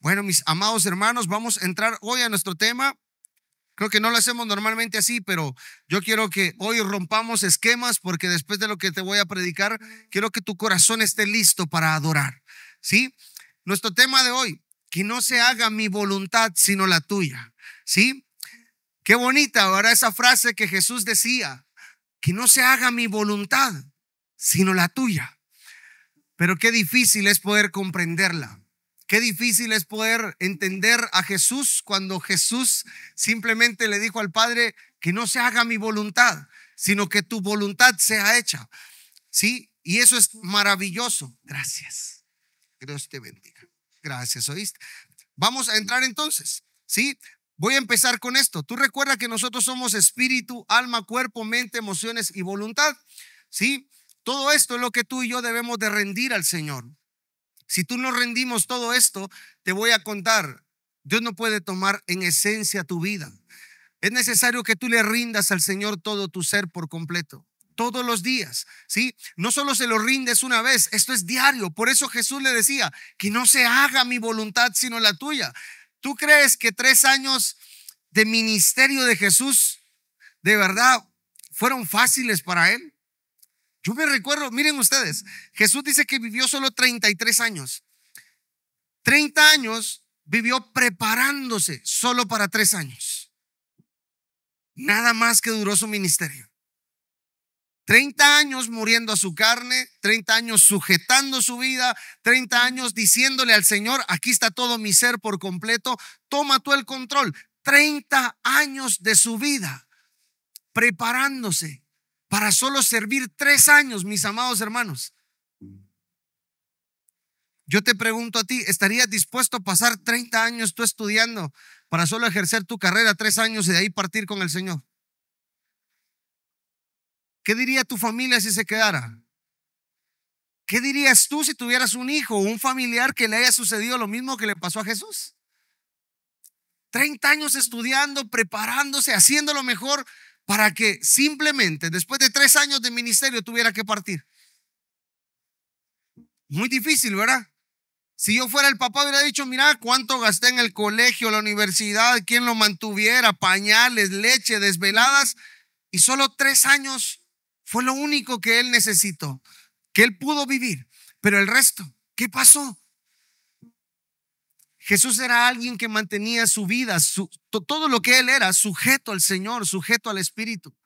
Bueno, mis amados hermanos, vamos a entrar hoy a nuestro tema. Creo que no lo hacemos normalmente así, pero yo quiero que hoy rompamos esquemas, porque después de lo que te voy a predicar, quiero que tu corazón esté listo para adorar. ¿Sí? Nuestro tema de hoy, que no se haga mi voluntad sino la tuya. ¿Sí? Qué bonita ahora esa frase que Jesús decía, que no se haga mi voluntad sino la tuya. Pero qué difícil es poder comprenderla. Qué difícil es poder entender a Jesús cuando Jesús simplemente le dijo al Padre que no se haga mi voluntad, sino que tu voluntad sea hecha. ¿Sí? Y eso es maravilloso. Gracias. Dios te bendiga. Gracias, ¿oíste? Vamos a entrar entonces. ¿Sí? Voy a empezar con esto. Tú recuerda que nosotros somos espíritu, alma, cuerpo, mente, emociones y voluntad. ¿Sí? Todo esto es lo que tú y yo debemos de rendir al Señor. Si tú no rendimos todo esto, te voy a contar, Dios no puede tomar en esencia tu vida. Es necesario que tú le rindas al Señor todo tu ser por completo, todos los días, ¿sí? No solo se lo rindes una vez, esto es diario. Por eso Jesús le decía, que no se haga mi voluntad sino la tuya. ¿Tú crees que 3 años de ministerio de Jesús de verdad fueron fáciles para él? Yo me recuerdo, miren ustedes, Jesús dice que vivió solo 33 años. 30 años vivió preparándose solo para 3 años. Nada más que duró su ministerio. 30 años muriendo a su carne, 30 años sujetando su vida, 30 años diciéndole al Señor, aquí está todo mi ser por completo, toma tú el control. 30 años de su vida preparándose para solo servir 3 años, mis amados hermanos. Yo te pregunto a ti, ¿estarías dispuesto a pasar 30 años tú estudiando para solo ejercer tu carrera 3 años y de ahí partir con el Señor? ¿Qué diría tu familia si se quedara? ¿Qué dirías tú si tuvieras un hijo o un familiar que le haya sucedido lo mismo que le pasó a Jesús? 30 años estudiando, preparándose, haciendo lo mejor para que simplemente después de 3 años de ministerio tuviera que partir. Muy difícil, ¿verdad? Si yo fuera el papá, hubiera dicho, mira cuánto gasté en el colegio, la universidad, quién lo mantuviera, pañales, leche, desveladas, y solo 3 años fue lo único que él necesitó, que él pudo vivir. Pero el resto, ¿qué pasó? Jesús era alguien que mantenía su vida, todo lo que él era, sujeto al Señor, sujeto al Espíritu.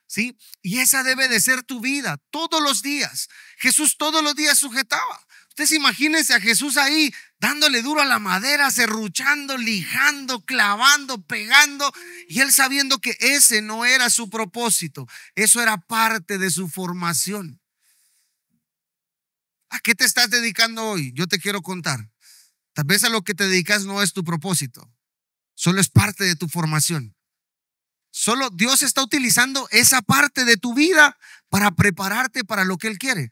¿Sí? Y esa debe de ser tu vida todos los días. Jesús todos los días sujetaba. Ustedes imagínense a Jesús ahí dándole duro a la madera, serruchando, lijando, clavando, pegando, y él sabiendo que ese no era su propósito, eso era parte de su formación. ¿A qué te estás dedicando hoy? Yo te quiero contar. Tal vez a lo que te dedicas no es tu propósito, solo es parte de tu formación. Solo Dios está utilizando esa parte de tu vida para prepararte para lo que Él quiere.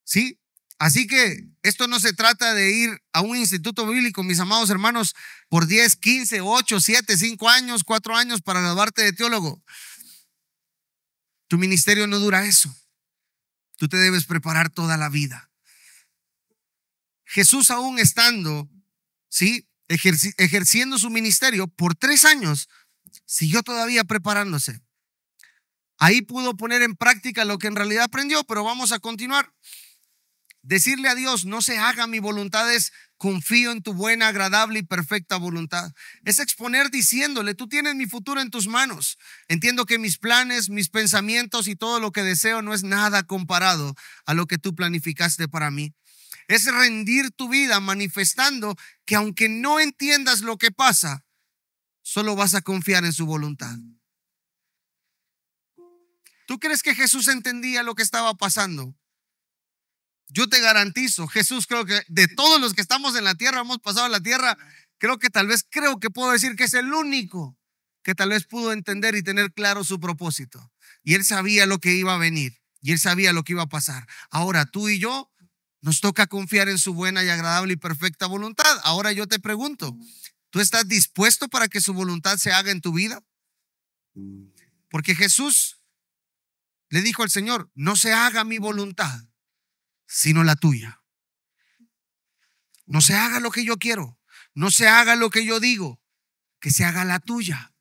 ¿Sí? Así que esto no se trata de ir a un instituto bíblico, mis amados hermanos, por 10, 15, 8, 7, 5 años, 4 años para graduarte de teólogo. Tu ministerio no dura eso. Tú te debes preparar toda la vida. Jesús, aún estando, ¿sí?, ejerciendo su ministerio por 3 años, siguió todavía preparándose. Ahí pudo poner en práctica lo que en realidad aprendió, pero vamos a continuar. Decirle a Dios, no se haga mi voluntad, es confío en tu buena, agradable y perfecta voluntad. Es exponer diciéndole, tú tienes mi futuro en tus manos. Entiendo que mis planes, mis pensamientos y todo lo que deseo no es nada comparado a lo que tú planificaste para mí. Es rendir tu vida manifestando que aunque no entiendas lo que pasa, solo vas a confiar en su voluntad. ¿Tú crees que Jesús entendía lo que estaba pasando? Yo te garantizo, Jesús, creo que de todos los que estamos en la tierra, hemos pasado la tierra, creo que puedo decir que es el único que tal vez pudo entender y tener claro su propósito. Y él sabía lo que iba a venir y él sabía lo que iba a pasar. Ahora tú y yo nos toca confiar en su buena y agradable y perfecta voluntad. Ahora yo te pregunto, ¿tú estás dispuesto para que su voluntad se haga en tu vida? Porque Jesús le dijo al Señor, no se haga mi voluntad, sino la tuya. No se haga lo que yo quiero, no se haga lo que yo digo, que se haga la tuya.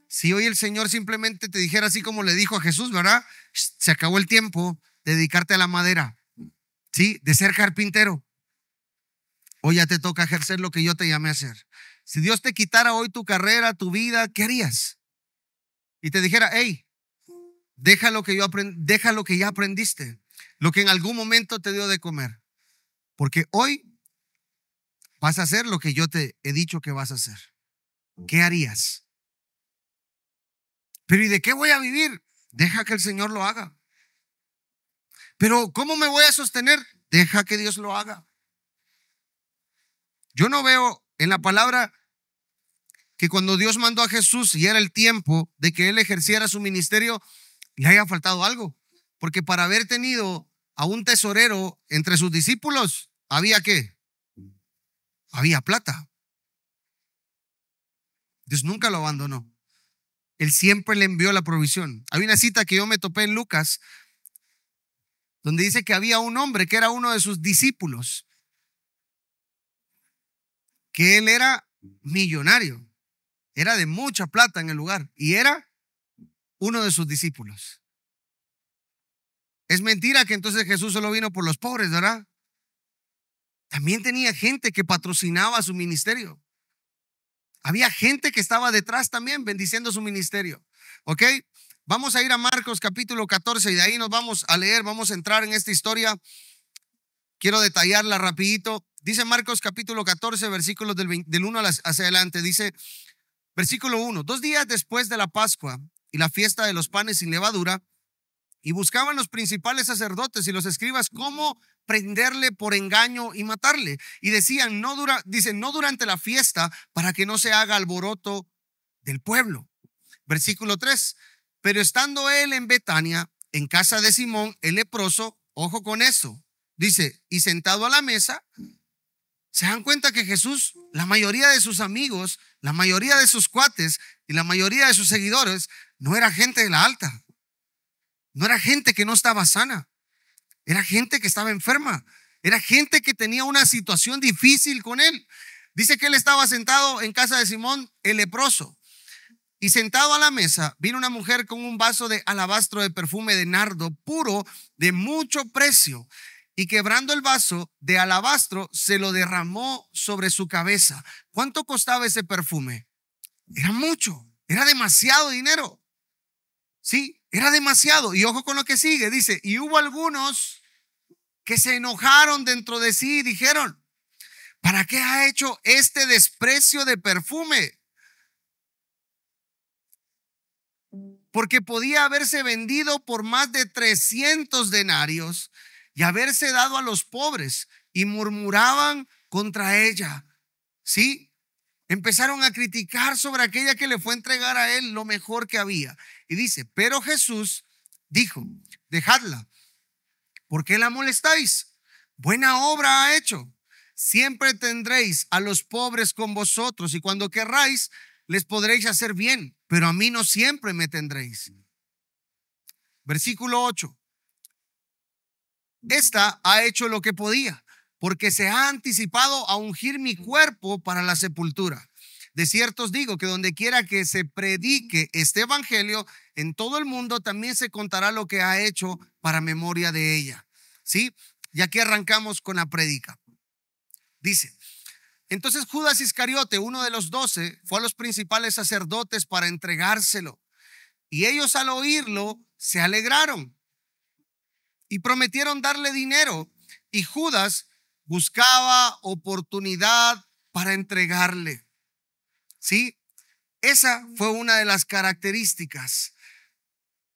Si hoy el Señor simplemente te dijera así como le dijo a Jesús, ¿verdad? Se acabó el tiempo de dedicarte a la madera, ¿sí? De ser carpintero. Hoy ya te toca ejercer lo que yo te llamé a hacer. Si Dios te quitara hoy tu carrera, tu vida, ¿qué harías? Y te dijera, hey, deja lo que deja lo que ya aprendiste, lo que en algún momento te dio de comer, porque hoy vas a hacer lo que yo te he dicho que vas a hacer. ¿Qué harías? Pero ¿y de qué voy a vivir? Deja que el Señor lo haga. Pero ¿cómo me voy a sostener? Deja que Dios lo haga. Yo no veo en la palabra que cuando Dios mandó a Jesús y era el tiempo de que él ejerciera su ministerio, le haya faltado algo. Porque para haber tenido a un tesorero entre sus discípulos, ¿había qué? Había plata. Dios nunca lo abandonó. Él siempre le envió la provisión. Hay una cita que yo me topé en Lucas, donde dice que había un hombre que era uno de sus discípulos, que él era millonario, era de mucha plata en el lugar y era uno de sus discípulos. Es mentira que entonces Jesús solo vino por los pobres, ¿verdad? También tenía gente que patrocinaba su ministerio. Había gente que estaba detrás también bendiciendo su ministerio. ¿Ok? Vamos a ir a Marcos capítulo 14 y de ahí nos vamos a leer, vamos a entrar en esta historia. Quiero detallarla rapidito. Dice Marcos capítulo 14, versículos del 1 hacia adelante. Dice, versículo 1, 2 días después de la Pascua y la fiesta de los panes sin levadura, y buscaban los principales sacerdotes y los escribas cómo prenderle por engaño y matarle. Y decían, no durante la fiesta, para que no se haga alboroto del pueblo. Versículo 3, pero estando él en Betania, en casa de Simón el leproso, ojo con eso, dice, y sentado a la mesa, se dan cuenta que Jesús, la mayoría de sus amigos, la mayoría de sus cuates y la mayoría de sus seguidores no era gente de la alta. No era gente que no estaba sana, era gente que estaba enferma, era gente que tenía una situación difícil con él. Dice que él estaba sentado en casa de Simón el leproso, y sentado a la mesa vino una mujer con un vaso de alabastro de perfume de nardo puro de mucho precio, y quebrando el vaso de alabastro se lo derramó sobre su cabeza. ¿Cuánto costaba ese perfume? Era mucho, era demasiado dinero. Sí, era demasiado. Y ojo con lo que sigue, dice, y hubo algunos que se enojaron dentro de sí y dijeron, ¿para qué ha hecho este desprecio de perfume? Porque podía haberse vendido por más de 300 denarios y haberse dado a los pobres, y murmuraban contra ella. ¿Sí? Empezaron a criticar sobre aquella que le fue a entregar a él lo mejor que había. Y dice, pero Jesús dijo, dejadla, ¿por qué la molestáis? Buena obra ha hecho. Siempre tendréis a los pobres con vosotros, y cuando querráis les podréis hacer bien, pero a mí no siempre me tendréis. Versículo 8. Esta ha hecho lo que podía, porque se ha anticipado a ungir mi cuerpo para la sepultura. De cierto os digo que donde quiera que se predique este evangelio en todo el mundo, también se contará lo que ha hecho para memoria de ella. ¿Sí? Y aquí arrancamos con la prédica. Dice, entonces Judas Iscariote, uno de los 12, fue a los principales sacerdotes para entregárselo. Y ellos al oírlo se alegraron y prometieron darle dinero. Y Judas buscaba oportunidad para entregarle. ¿Sí? Esa fue una de las características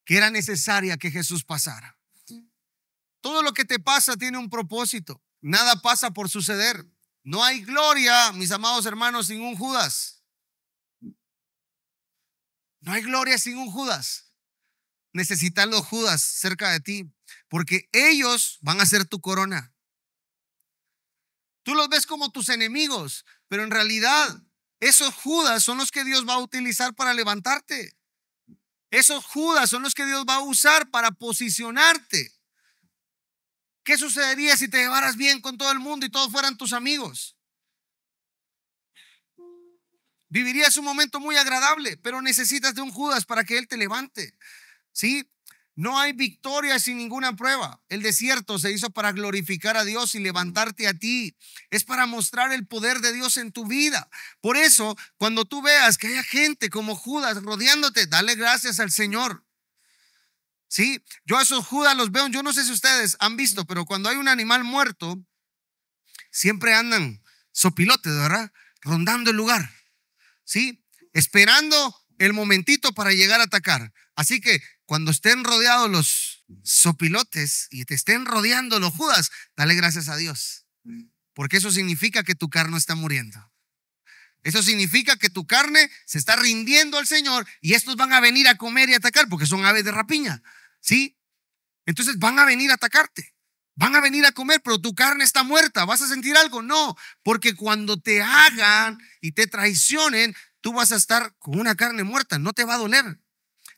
que era necesaria que Jesús pasara. Todo lo que te pasa tiene un propósito. Nada pasa por suceder. No hay gloria, mis amados hermanos, sin un Judas. No hay gloria sin un Judas. Necesitas los Judas cerca de ti, porque ellos van a ser tu corona. Tú los ves como tus enemigos, pero en realidad esos Judas son los que Dios va a utilizar para levantarte. Esos Judas son los que Dios va a usar para posicionarte. ¿Qué sucedería si te llevaras bien con todo el mundo y todos fueran tus amigos? Vivirías un momento muy agradable, pero necesitas de un Judas para que él te levante. ¿Sí? No hay victoria sin ninguna prueba. El desierto se hizo para glorificar a Dios y levantarte a ti. Es para mostrar el poder de Dios en tu vida. Por eso, cuando tú veas que haya gente como Judas rodeándote, dale gracias al Señor. Sí, yo a esos Judas los veo, yo no sé si ustedes han visto, pero cuando hay un animal muerto, siempre andan sopilotes, ¿verdad? Rondando el lugar. ¿Sí? Esperando el momentito para llegar a atacar. Así que cuando estén rodeados los sopilotes y te estén rodeando los Judas, dale gracias a Dios. Porque eso significa que tu carne está muriendo. Eso significa que tu carne se está rindiendo al Señor y estos van a venir a comer y atacar porque son aves de rapiña. ¿Sí? Entonces van a venir a atacarte. Van a venir a comer, pero tu carne está muerta. ¿Vas a sentir algo? No, porque cuando te hagan y te traicionen, tú vas a estar con una carne muerta. No te va a doler.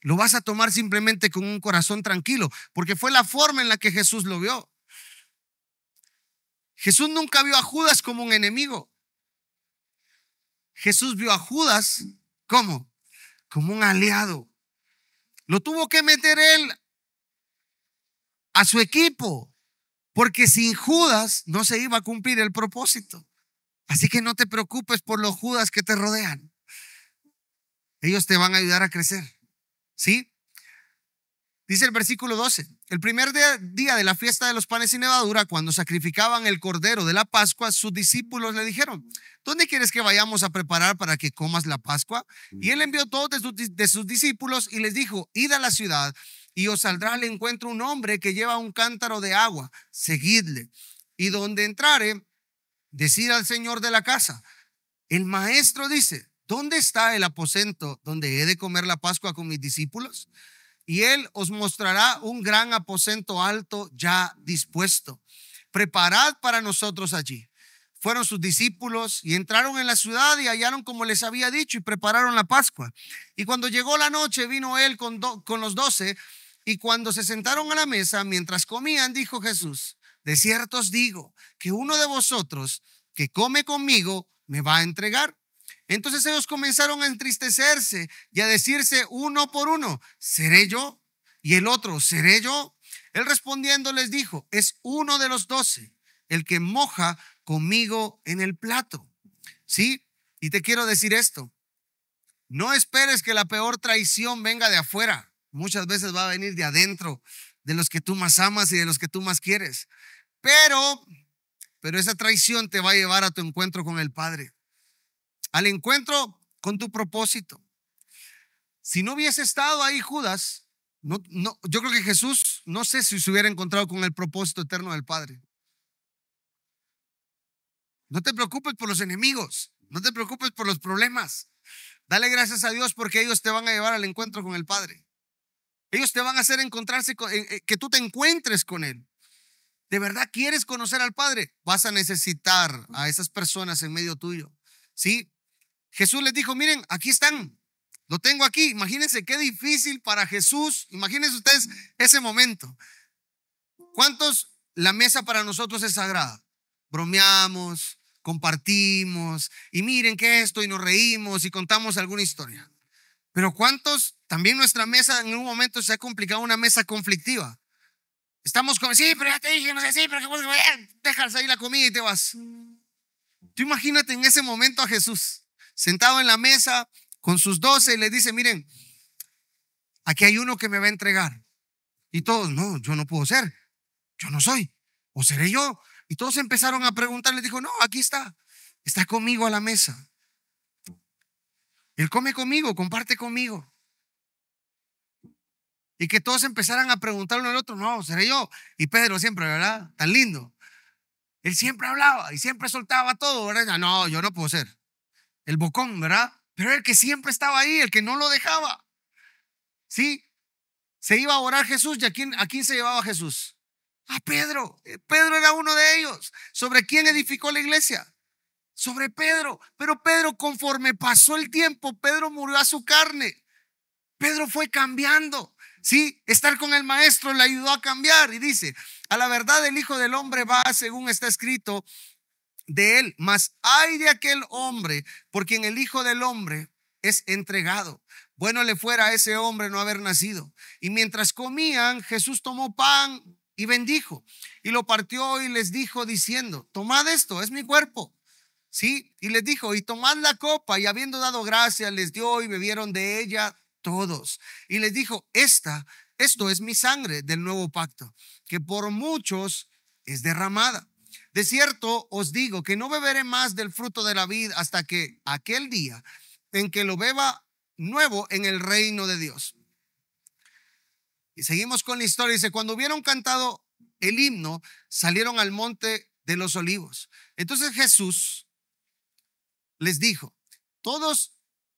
Lo vas a tomar simplemente con un corazón tranquilo, porque fue la forma en la que Jesús lo vio. Jesús nunca vio a Judas como un enemigo. Jesús vio a Judas ¿cómo? Como un aliado. Lo tuvo que meter él a su equipo, porque sin Judas no se iba a cumplir el propósito. Así que no te preocupes por los Judas que te rodean. Ellos te van a ayudar a crecer. ¿Sí? Dice el versículo 12: el primer día de la fiesta de los panes sin levadura, cuando sacrificaban el cordero de la Pascua, sus discípulos le dijeron: ¿dónde quieres que vayamos a preparar para que comas la Pascua? Y él envió todos de sus discípulos y les dijo: id a la ciudad y os saldrá al encuentro un hombre que lleva un cántaro de agua, seguidle. Y donde entrare, decid al señor de la casa: el maestro dice, ¿dónde está el aposento donde he de comer la Pascua con mis discípulos? Y él os mostrará un gran aposento alto ya dispuesto. Preparad para nosotros allí. Fueron sus discípulos y entraron en la ciudad y hallaron como les había dicho y prepararon la Pascua. Y cuando llegó la noche, vino él con los 12, y cuando se sentaron a la mesa, mientras comían, dijo Jesús: de cierto os digo que uno de vosotros que come conmigo me va a entregar. Entonces ellos comenzaron a entristecerse y a decirse uno por uno: ¿seré yo? Y el otro: ¿seré yo? Él respondiendo les dijo: es uno de los 12, el que moja conmigo en el plato. ¿Sí? Y te quiero decir esto: no esperes que la peor traición venga de afuera. Muchas veces va a venir de adentro, de los que tú más amas y de los que tú más quieres. Pero esa traición te va a llevar a tu encuentro con el Padre, al encuentro con tu propósito. Si no hubiese estado ahí Judas, yo creo que Jesús, no sé si se hubiera encontrado con el propósito eterno del Padre. No te preocupes por los enemigos, no te preocupes por los problemas. Dale gracias a Dios porque ellos te van a llevar al encuentro con el Padre. Ellos te van a hacer encontrarse, que tú te encuentres con Él. ¿De verdad quieres conocer al Padre? Vas a necesitar a esas personas en medio tuyo. ¿Sí? Jesús les dijo: miren, aquí están, lo tengo aquí. Imagínense qué difícil para Jesús. Imagínense ustedes ese momento. ¿Cuántos la mesa para nosotros es sagrada? Bromeamos, compartimos y miren que esto, y nos reímos y contamos alguna historia. Pero ¿cuántos también nuestra mesa en un momento se ha complicado, una mesa conflictiva? Estamos como: sí, pero ya te dije, no sé, sí, pero dejas ahí la comida y te vas. Tú imagínate en ese momento a Jesús sentado en la mesa con sus 12 y le dice: miren, aquí hay uno que me va a entregar. Y todos: no, yo no puedo ser, yo no soy, o seré yo. Y todos empezaron a preguntar. Le dijo: no, aquí está conmigo a la mesa. Él come conmigo, comparte conmigo. Y que todos empezaran a preguntarle al otro: no, seré yo. Y Pedro siempre, ¿verdad? Tan lindo. Él siempre hablaba y siempre soltaba todo, ¿verdad? No, yo no puedo ser. El bocón, ¿verdad? Pero el que siempre estaba ahí, el que no lo dejaba. ¿Sí? Se iba a orar Jesús. ¿Y a quién se llevaba Jesús? A Pedro. Pedro era uno de ellos. ¿Sobre quién edificó la iglesia? Sobre Pedro. Pero Pedro, conforme pasó el tiempo, Pedro murió a su carne. Pedro fue cambiando. Sí, estar con el maestro le ayudó a cambiar. Y dice, a la verdad el Hijo del Hombre va según está escrito de él, mas ay de aquel hombre por quien el Hijo del Hombre es entregado. Bueno le fuera a ese hombre no haber nacido. Y mientras comían, Jesús tomó pan y bendijo y lo partió y les dijo diciendo, tomad esto, es mi cuerpo. Sí, y les dijo, y tomad la copa, y habiendo dado gracias les dio y bebieron de ella todos. Y les dijo, esto es mi sangre del nuevo pacto, que por muchos es derramada. De cierto os digo que no beberé más del fruto de la vid hasta que aquel día en que lo beba nuevo en el reino de Dios. Y seguimos con la historia. Dice, cuando hubieron cantado el himno, salieron al monte de los olivos. Entonces Jesús les dijo, todos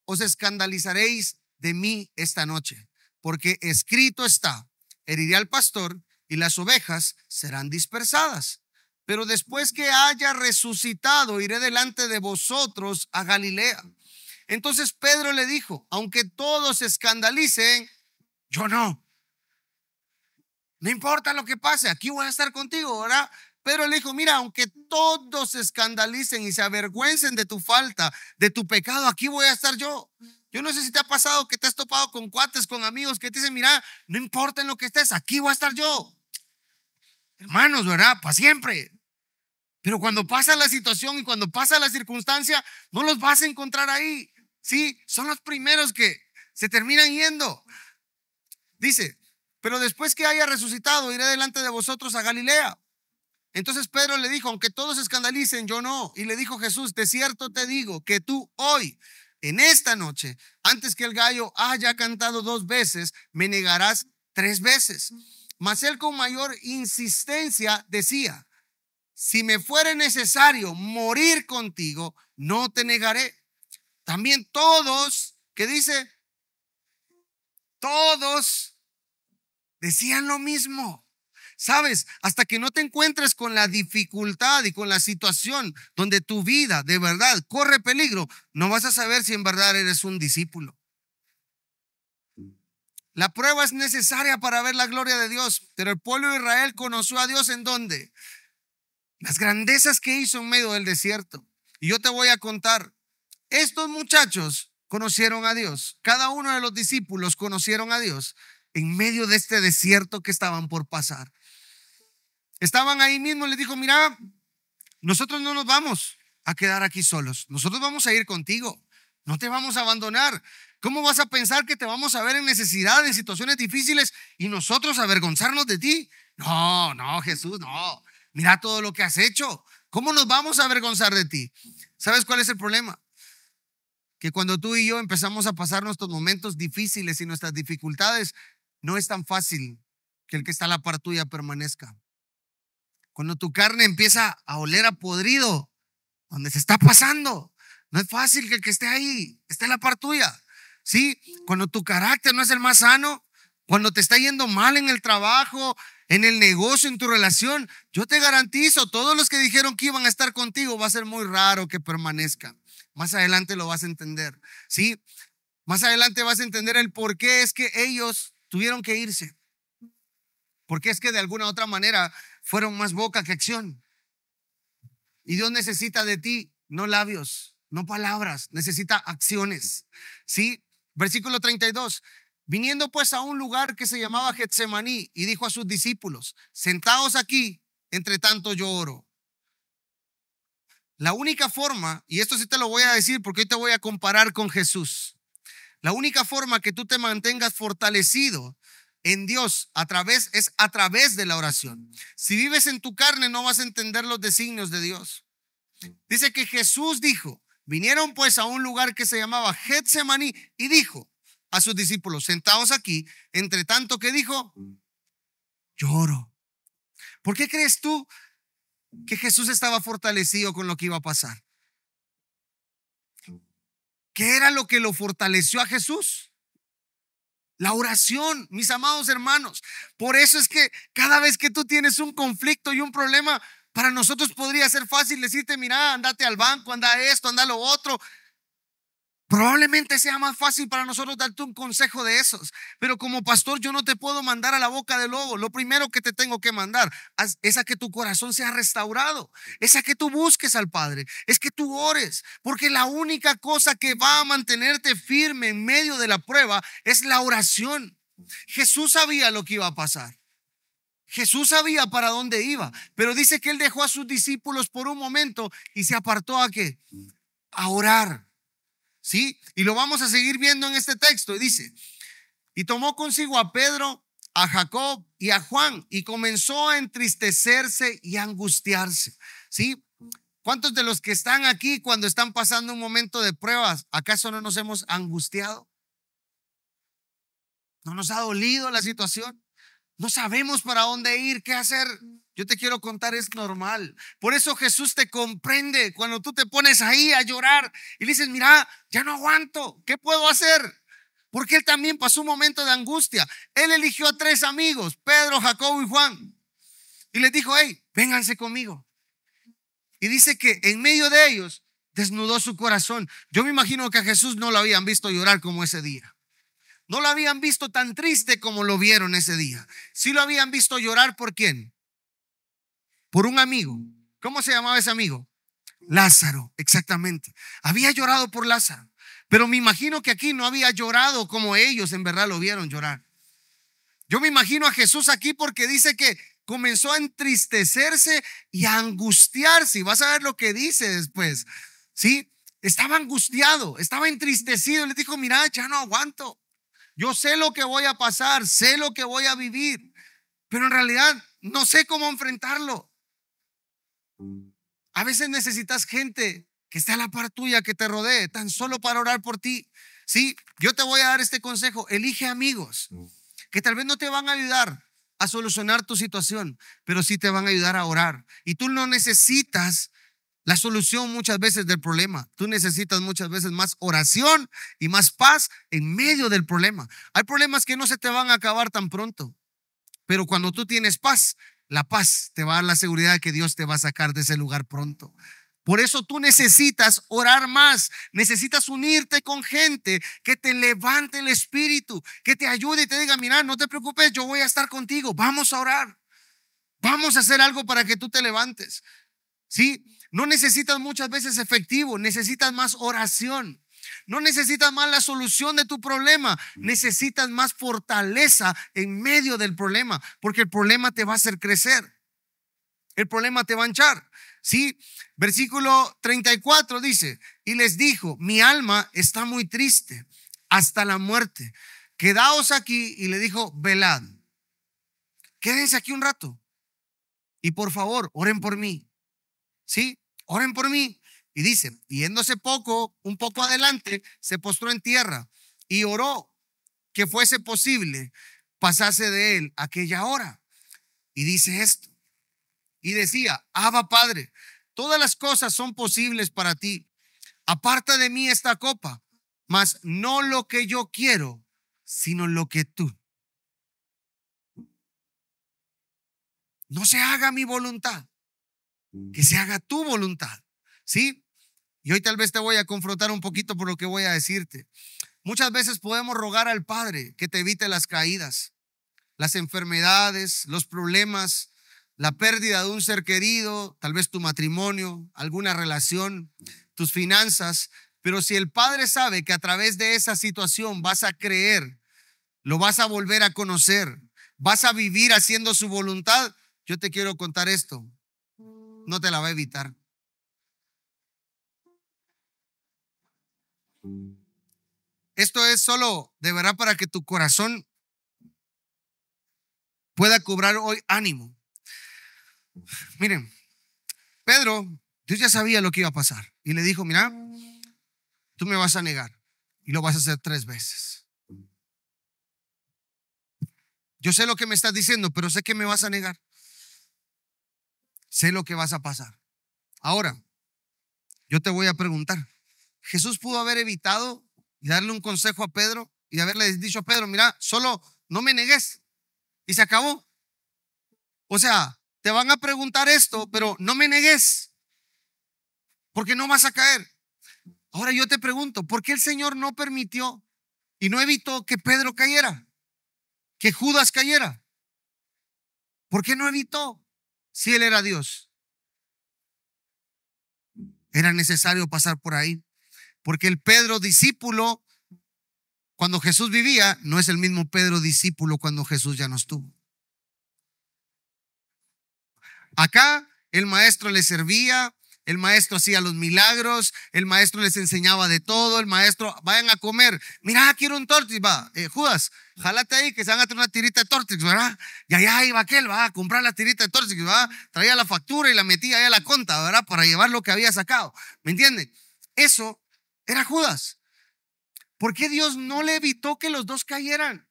os escandalizaréis de mí esta noche, porque escrito está, heriré al pastor y las ovejas serán dispersadas. Pero después que haya resucitado, iré delante de vosotros a Galilea. Entonces Pedro le dijo, aunque todos se escandalicen, yo no. No importa lo que pase, aquí voy a estar contigo, ¿verdad? Pedro le dijo, mira, aunque todos se escandalicen y se avergüencen de tu falta, de tu pecado, aquí voy a estar yo. Yo no sé si te ha pasado que te has topado con cuates, con amigos que te dicen, mira, no importa en lo que estés, aquí voy a estar yo. Hermanos, ¿verdad? Para siempre. Pero cuando pasa la situación y cuando pasa la circunstancia, no los vas a encontrar ahí. Sí, son los primeros que se terminan yendo. Dice, pero después que haya resucitado, iré delante de vosotros a Galilea. Entonces Pedro le dijo, aunque todos se escandalicen, yo no. Y le dijo Jesús, de cierto te digo que tú hoy, en esta noche, antes que el gallo haya cantado 2 veces, me negarás 3 veces. Mas él con mayor insistencia decía, si me fuere necesario morir contigo, no te negaré. También todos, ¿qué dice? Todos decían lo mismo. Sabes, hasta que no te encuentres con la dificultad y con la situación donde tu vida de verdad corre peligro, no vas a saber si en verdad eres un discípulo. La prueba es necesaria para ver la gloria de Dios, pero el pueblo de Israel conoció a Dios ¿en dónde? Las grandezas que hizo en medio del desierto. Y yo te voy a contar, estos muchachos conocieron a Dios, cada uno de los discípulos conocieron a Dios en medio de este desierto que estaban por pasar. Estaban ahí mismo, les dijo, mira, nosotros no nos vamos a quedar aquí solos, nosotros vamos a ir contigo, no te vamos a abandonar. ¿Cómo vas a pensar que te vamos a ver en necesidad, en situaciones difíciles y nosotros avergonzarnos de ti? No, no, Jesús, no. Mira todo lo que has hecho. ¿Cómo nos vamos a avergonzar de ti? ¿Sabes cuál es el problema? Que cuando tú y yo empezamos a pasar nuestros momentos difíciles y nuestras dificultades, no es tan fácil que el que está a la par tuya permanezca. Cuando tu carne empieza a oler a podrido, donde se está pasando, no es fácil que el que esté ahí esté a la par tuya. Sí, cuando tu carácter no es el más sano, cuando te está yendo mal en el trabajo, en el negocio, en tu relación, yo te garantizo, todos los que dijeron que iban a estar contigo, va a ser muy raro que permanezcan. Más adelante lo vas a entender. Sí, más adelante vas a entender el por qué es que ellos tuvieron que irse. Porque es que de alguna u otra manera fueron más boca que acción. Y Dios necesita de ti, no labios, no palabras, necesita acciones. ¿Sí? Versículo 32. Viniendo pues a un lugar que se llamaba Getsemaní y dijo a sus discípulos, sentaos aquí, entre tanto yo oro. La única forma, y esto sí te lo voy a decir porque hoy te voy a comparar con Jesús. La única forma que tú te mantengas fortalecido en Dios es a través de la oración. Si vives en tu carne no vas a entender los designios de Dios. Dice que Jesús dijo, vinieron pues a un lugar que se llamaba Getsemaní y dijo a sus discípulos, sentaos aquí, entre tanto que dijo, yo oro. ¿Por qué crees tú que Jesús estaba fortalecido con lo que iba a pasar? ¿Qué era lo que lo fortaleció a Jesús? La oración, mis amados hermanos. Por eso es que cada vez que tú tienes un conflicto y un problema, para nosotros podría ser fácil decirte, mira, andate al banco, anda esto, anda lo otro. Probablemente sea más fácil para nosotros darte un consejo de esos, pero como pastor yo no te puedo mandar a la boca del lobo. Lo primero que te tengo que mandar es a que tu corazón sea restaurado, es a que tú busques al Padre, es que tú ores, porque la única cosa que va a mantenerte firme en medio de la prueba es la oración. Jesús sabía lo que iba a pasar. Jesús sabía para dónde iba, pero dice que él dejó a sus discípulos por un momento y se apartó ¿a qué? A orar. ¿Sí? Y lo vamos a seguir viendo en este texto. Y dice, y tomó consigo a Pedro, a Jacob y a Juan y comenzó a entristecerse y a angustiarse. ¿Sí? ¿Cuántos de los que están aquí cuando están pasando un momento de pruebas, acaso no nos hemos angustiado? ¿No nos ha dolido la situación? No sabemos para dónde ir, qué hacer. Yo te quiero contar, es normal. Por eso Jesús te comprende cuando tú te pones ahí a llorar y le dices, mira, ya no aguanto, ¿qué puedo hacer? Porque él también pasó un momento de angustia. Él eligió a 3 amigos, Pedro, Jacobo y Juan, y les dijo, hey, vénganse conmigo. Y dice que en medio de ellos desnudó su corazón. Yo me imagino que a Jesús no lo habían visto llorar como ese día. No lo habían visto tan triste como lo vieron ese día. Sí lo habían visto llorar. ¿Por quién? Por un amigo. ¿Cómo se llamaba ese amigo? Lázaro, exactamente. Había llorado por Lázaro, pero me imagino que aquí no había llorado como ellos en verdad lo vieron llorar. Yo me imagino a Jesús aquí porque dice que comenzó a entristecerse y a angustiarse. Y vas a ver lo que dice después. ¿Sí? Estaba angustiado, estaba entristecido. Le dijo, mira, ya no aguanto. Yo sé lo que voy a pasar, sé lo que voy a vivir, pero en realidad no sé cómo enfrentarlo. A veces necesitas gente que esté a la par tuya, que te rodee, tan solo para orar por ti. Sí, yo te voy a dar este consejo: elige amigos que tal vez no te van a ayudar a solucionar tu situación, pero sí te van a ayudar a orar. Y tú no necesitas la solución muchas veces del problema. Tú necesitas muchas veces más oración y más paz en medio del problema. Hay problemas que no se te van a acabar tan pronto, pero cuando tú tienes paz, la paz te va a dar la seguridad de que Dios te va a sacar de ese lugar pronto. Por eso tú necesitas orar más, necesitas unirte con gente que te levante el espíritu, que te ayude y te diga, mira, no te preocupes, yo voy a estar contigo, vamos a orar, vamos a hacer algo para que tú te levantes. ¿Sí? No necesitas muchas veces efectivo, necesitas más oración. No necesitas más la solución de tu problema, necesitas más fortaleza en medio del problema, porque el problema te va a hacer crecer, el problema te va a hinchar. ¿Sí? Versículo 34 dice, y les dijo, mi alma está muy triste hasta la muerte, quedaos aquí. Y le dijo, velad, quédense aquí un rato y por favor oren por mí. ¿Sí? Oren por mí. Y dice, yéndose un poco adelante, se postró en tierra y oró que fuese posible pasase de él aquella hora. Y dice esto, y decía, Abba Padre, todas las cosas son posibles para ti. Aparta de mí esta copa, mas no lo que yo quiero, sino lo que tú. No se haga mi voluntad, que se haga tu voluntad. ¿Sí? Y hoy tal vez te voy a confrontar un poquito por lo que voy a decirte. Muchas veces podemos rogar al Padre que te evite las caídas, las enfermedades, los problemas, la pérdida de un ser querido, tal vez tu matrimonio, alguna relación, tus finanzas. Pero si el Padre sabe que a través de esa situación vas a creer, lo vas a volver a conocer, vas a vivir haciendo su voluntad, yo te quiero contar esto, no te la va a evitar. Esto es solo de verdad para que tu corazón pueda cobrar hoy ánimo. Miren, Pedro, Dios ya sabía lo que iba a pasar y le dijo, mira, tú me vas a negar y lo vas a hacer 3 veces. Yo sé lo que me estás diciendo, pero sé que me vas a negar. Sé lo que vas a pasar. Ahora, yo te voy a preguntar, ¿Jesús pudo haber evitado y darle un consejo a Pedro y haberle dicho a Pedro, mira, solo no me negues y se acabó? O sea, te van a preguntar esto, pero no me negues porque no vas a caer. Ahora yo te pregunto, ¿por qué el Señor no permitió y no evitó que Pedro cayera, que Judas cayera? ¿Por qué no evitó si Él era Dios? Era necesario pasar por ahí, porque el Pedro discípulo cuando Jesús vivía no es el mismo Pedro discípulo cuando Jesús ya no estuvo. Acá el maestro les servía, el maestro hacía los milagros, el maestro les enseñaba de todo, el maestro, vayan a comer, mira, quiero un tortix, va, Judas, jálate ahí que se van a traer una tirita de tortix, ¿verdad? Y allá iba aquel, va, a comprar la tirita de tortix, ¿verdad? Traía la factura y la metía ahí a la conta, ¿verdad? Para llevar lo que había sacado, ¿me entienden? Eso era Judas. ¿Por qué Dios no le evitó que los dos cayeran?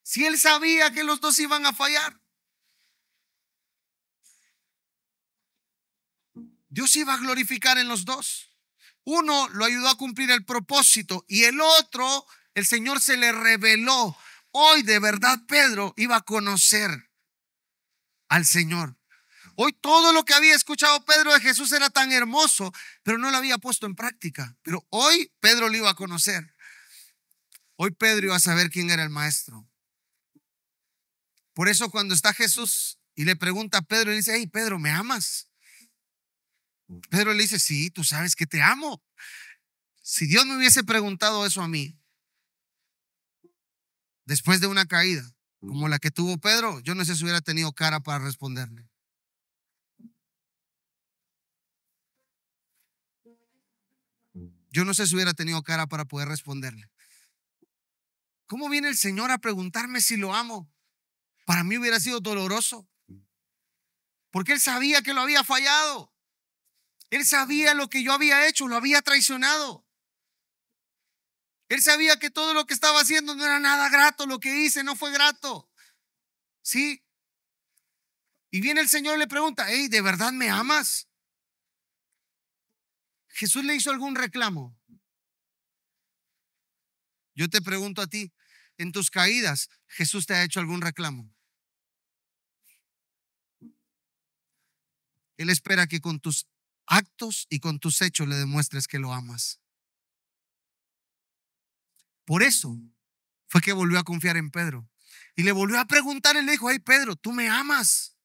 Si Él sabía que los dos iban a fallar. Dios iba a glorificar en los dos. Uno lo ayudó a cumplir el propósito y el otro, el Señor se le reveló. Hoy de verdad Pedro iba a conocer al Señor. Hoy todo lo que había escuchado Pedro de Jesús era tan hermoso, pero no lo había puesto en práctica. Pero hoy Pedro lo iba a conocer. Hoy Pedro iba a saber quién era el maestro. Por eso cuando está Jesús y le pregunta a Pedro, le dice, hey Pedro, ¿me amas? Pedro le dice, sí, tú sabes que te amo. Si Dios me hubiese preguntado eso a mí, después de una caída como la que tuvo Pedro, yo no sé si hubiera tenido cara para responderle. Yo no sé si hubiera tenido cara para poder responderle. ¿Cómo viene el Señor a preguntarme si lo amo? Para mí hubiera sido doloroso, porque Él sabía que lo había fallado. Él sabía lo que yo había hecho, lo había traicionado. Él sabía que todo lo que estaba haciendo no era nada grato, lo que hice no fue grato. ¿Sí? Y viene el Señor y le pregunta, hey, ¿de verdad me amas? ¿Jesús le hizo algún reclamo? Yo te pregunto a ti, en tus caídas, ¿Jesús te ha hecho algún reclamo? Él espera que con tus actos y con tus hechos le demuestres que lo amas. Por eso fue que volvió a confiar en Pedro. Y le volvió a preguntar y le dijo, hey Pedro, ¿tú me amas?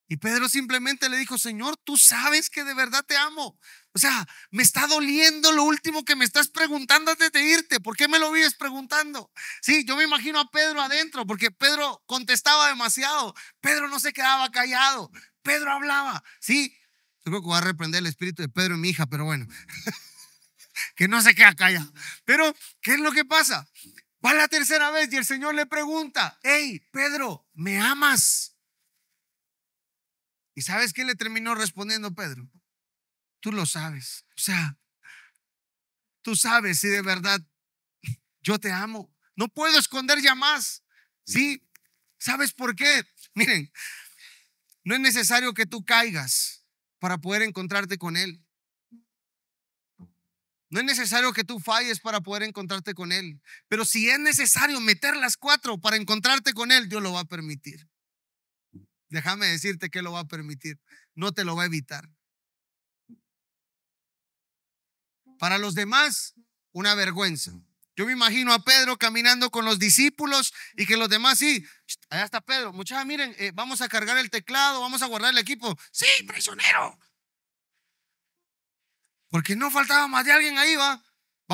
Y Pedro simplemente le dijo, Señor, tú sabes que de verdad te amo. O sea, me está doliendo lo último que me estás preguntando antes de irte. ¿Por qué me lo vives preguntando? Sí, yo me imagino a Pedro adentro, porque Pedro contestaba demasiado. Pedro no se quedaba callado. Pedro hablaba. Sí, yo creo que voy a reprender el espíritu de Pedro y mi hija, pero bueno, que no se queda callado. Pero, ¿qué es lo que pasa? Va la tercera vez y el Señor le pregunta, hey, Pedro, ¿me amas? ¿Y sabes qué le terminó respondiendo Pedro? Tú lo sabes. O sea, tú sabes si de verdad yo te amo. No puedo esconder ya más. ¿Sí? ¿Sabes por qué? Miren, no es necesario que tú caigas para poder encontrarte con Él. No es necesario que tú falles para poder encontrarte con Él. Pero si es necesario meter las 4 para encontrarte con Él, Dios lo va a permitir. Déjame decirte que lo va a permitir. No te lo va a evitar. Para los demás, una vergüenza. Yo me imagino a Pedro caminando con los discípulos y que los demás, sí, allá está Pedro. Muchachos, miren, vamos a cargar el teclado, vamos a guardar el equipo. Sí, prisionero. Porque no faltaba más de alguien ahí, va.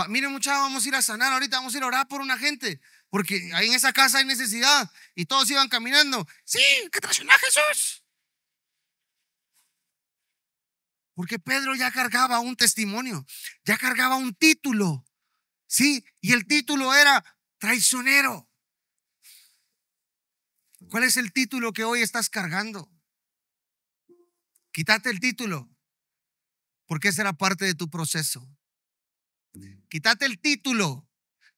Miren, muchachos, vamos a ir a sanar ahorita, vamos a ir a orar por una gente. Porque ahí en esa casa hay necesidad. Y todos iban caminando. Sí, que traicionó a Jesús. Porque Pedro ya cargaba un testimonio, ya cargaba un título. Sí, y el título era traicionero. ¿Cuál es el título que hoy estás cargando? Quítate el título, porque esa era parte de tu proceso. Quítate el título,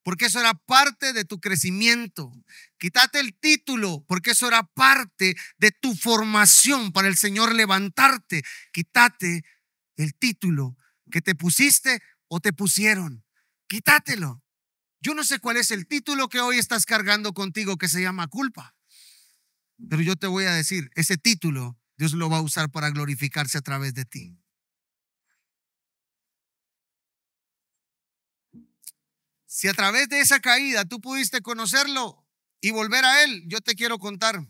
porque eso era parte de tu crecimiento. Quítate el título, porque eso era parte de tu formación para el Señor levantarte. Quítate el título que te pusiste o te pusieron. Quítatelo. Yo no sé cuál es el título que hoy estás cargando contigo que se llama culpa. Pero yo te voy a decir, ese título Dios lo va a usar para glorificarse a través de ti. Si a través de esa caída tú pudiste conocerlo y volver a Él, yo te quiero contar,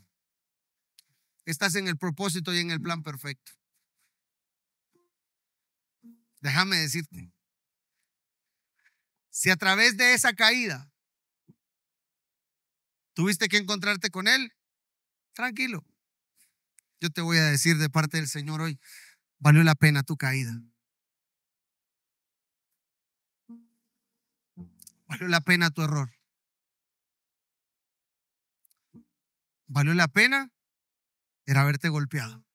estás en el propósito y en el plan perfecto. Déjame decirte, si a través de esa caída tuviste que encontrarte con Él, tranquilo. Yo te voy a decir de parte del Señor hoy, valió la pena tu caída. Valió la pena tu error. Valió la pena el haberte golpeado.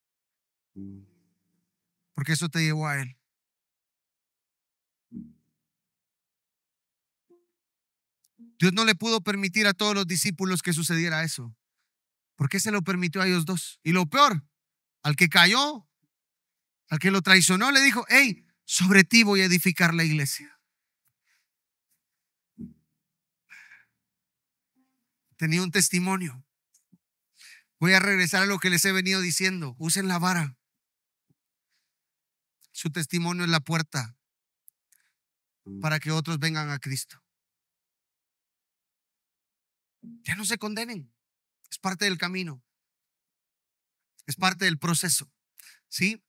Porque eso te llevó a Él. Dios no le pudo permitir a todos los discípulos que sucediera eso. ¿Por qué se lo permitió a ellos dos? Y lo peor, al que cayó, al que lo traicionó, le dijo, hey, sobre ti voy a edificar la iglesia. Tenía un testimonio. Voy a regresar a lo que les he venido diciendo. Usen la vara. Su testimonio es la puerta para que otros vengan a Cristo. Ya no se condenen. Es parte del camino. Es parte del proceso. ¿Sí?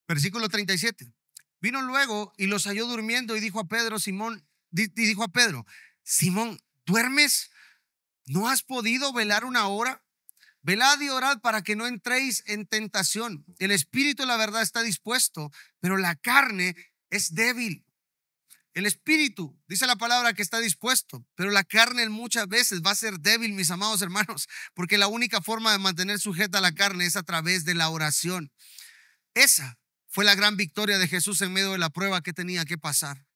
Versículo 37. Vino luego y los halló durmiendo y dijo a Pedro, Simón, ¿duermes? ¿No has podido velar una hora? Velad y orad para que no entréis en tentación. El espíritu, la verdad, está dispuesto, pero la carne es débil. El espíritu, dice la palabra, que está dispuesto, pero la carne muchas veces va a ser débil, mis amados hermanos, porque la única forma de mantener sujeta la carne es a través de la oración. Esa fue la gran victoria de Jesús en medio de la prueba que tenía que pasar.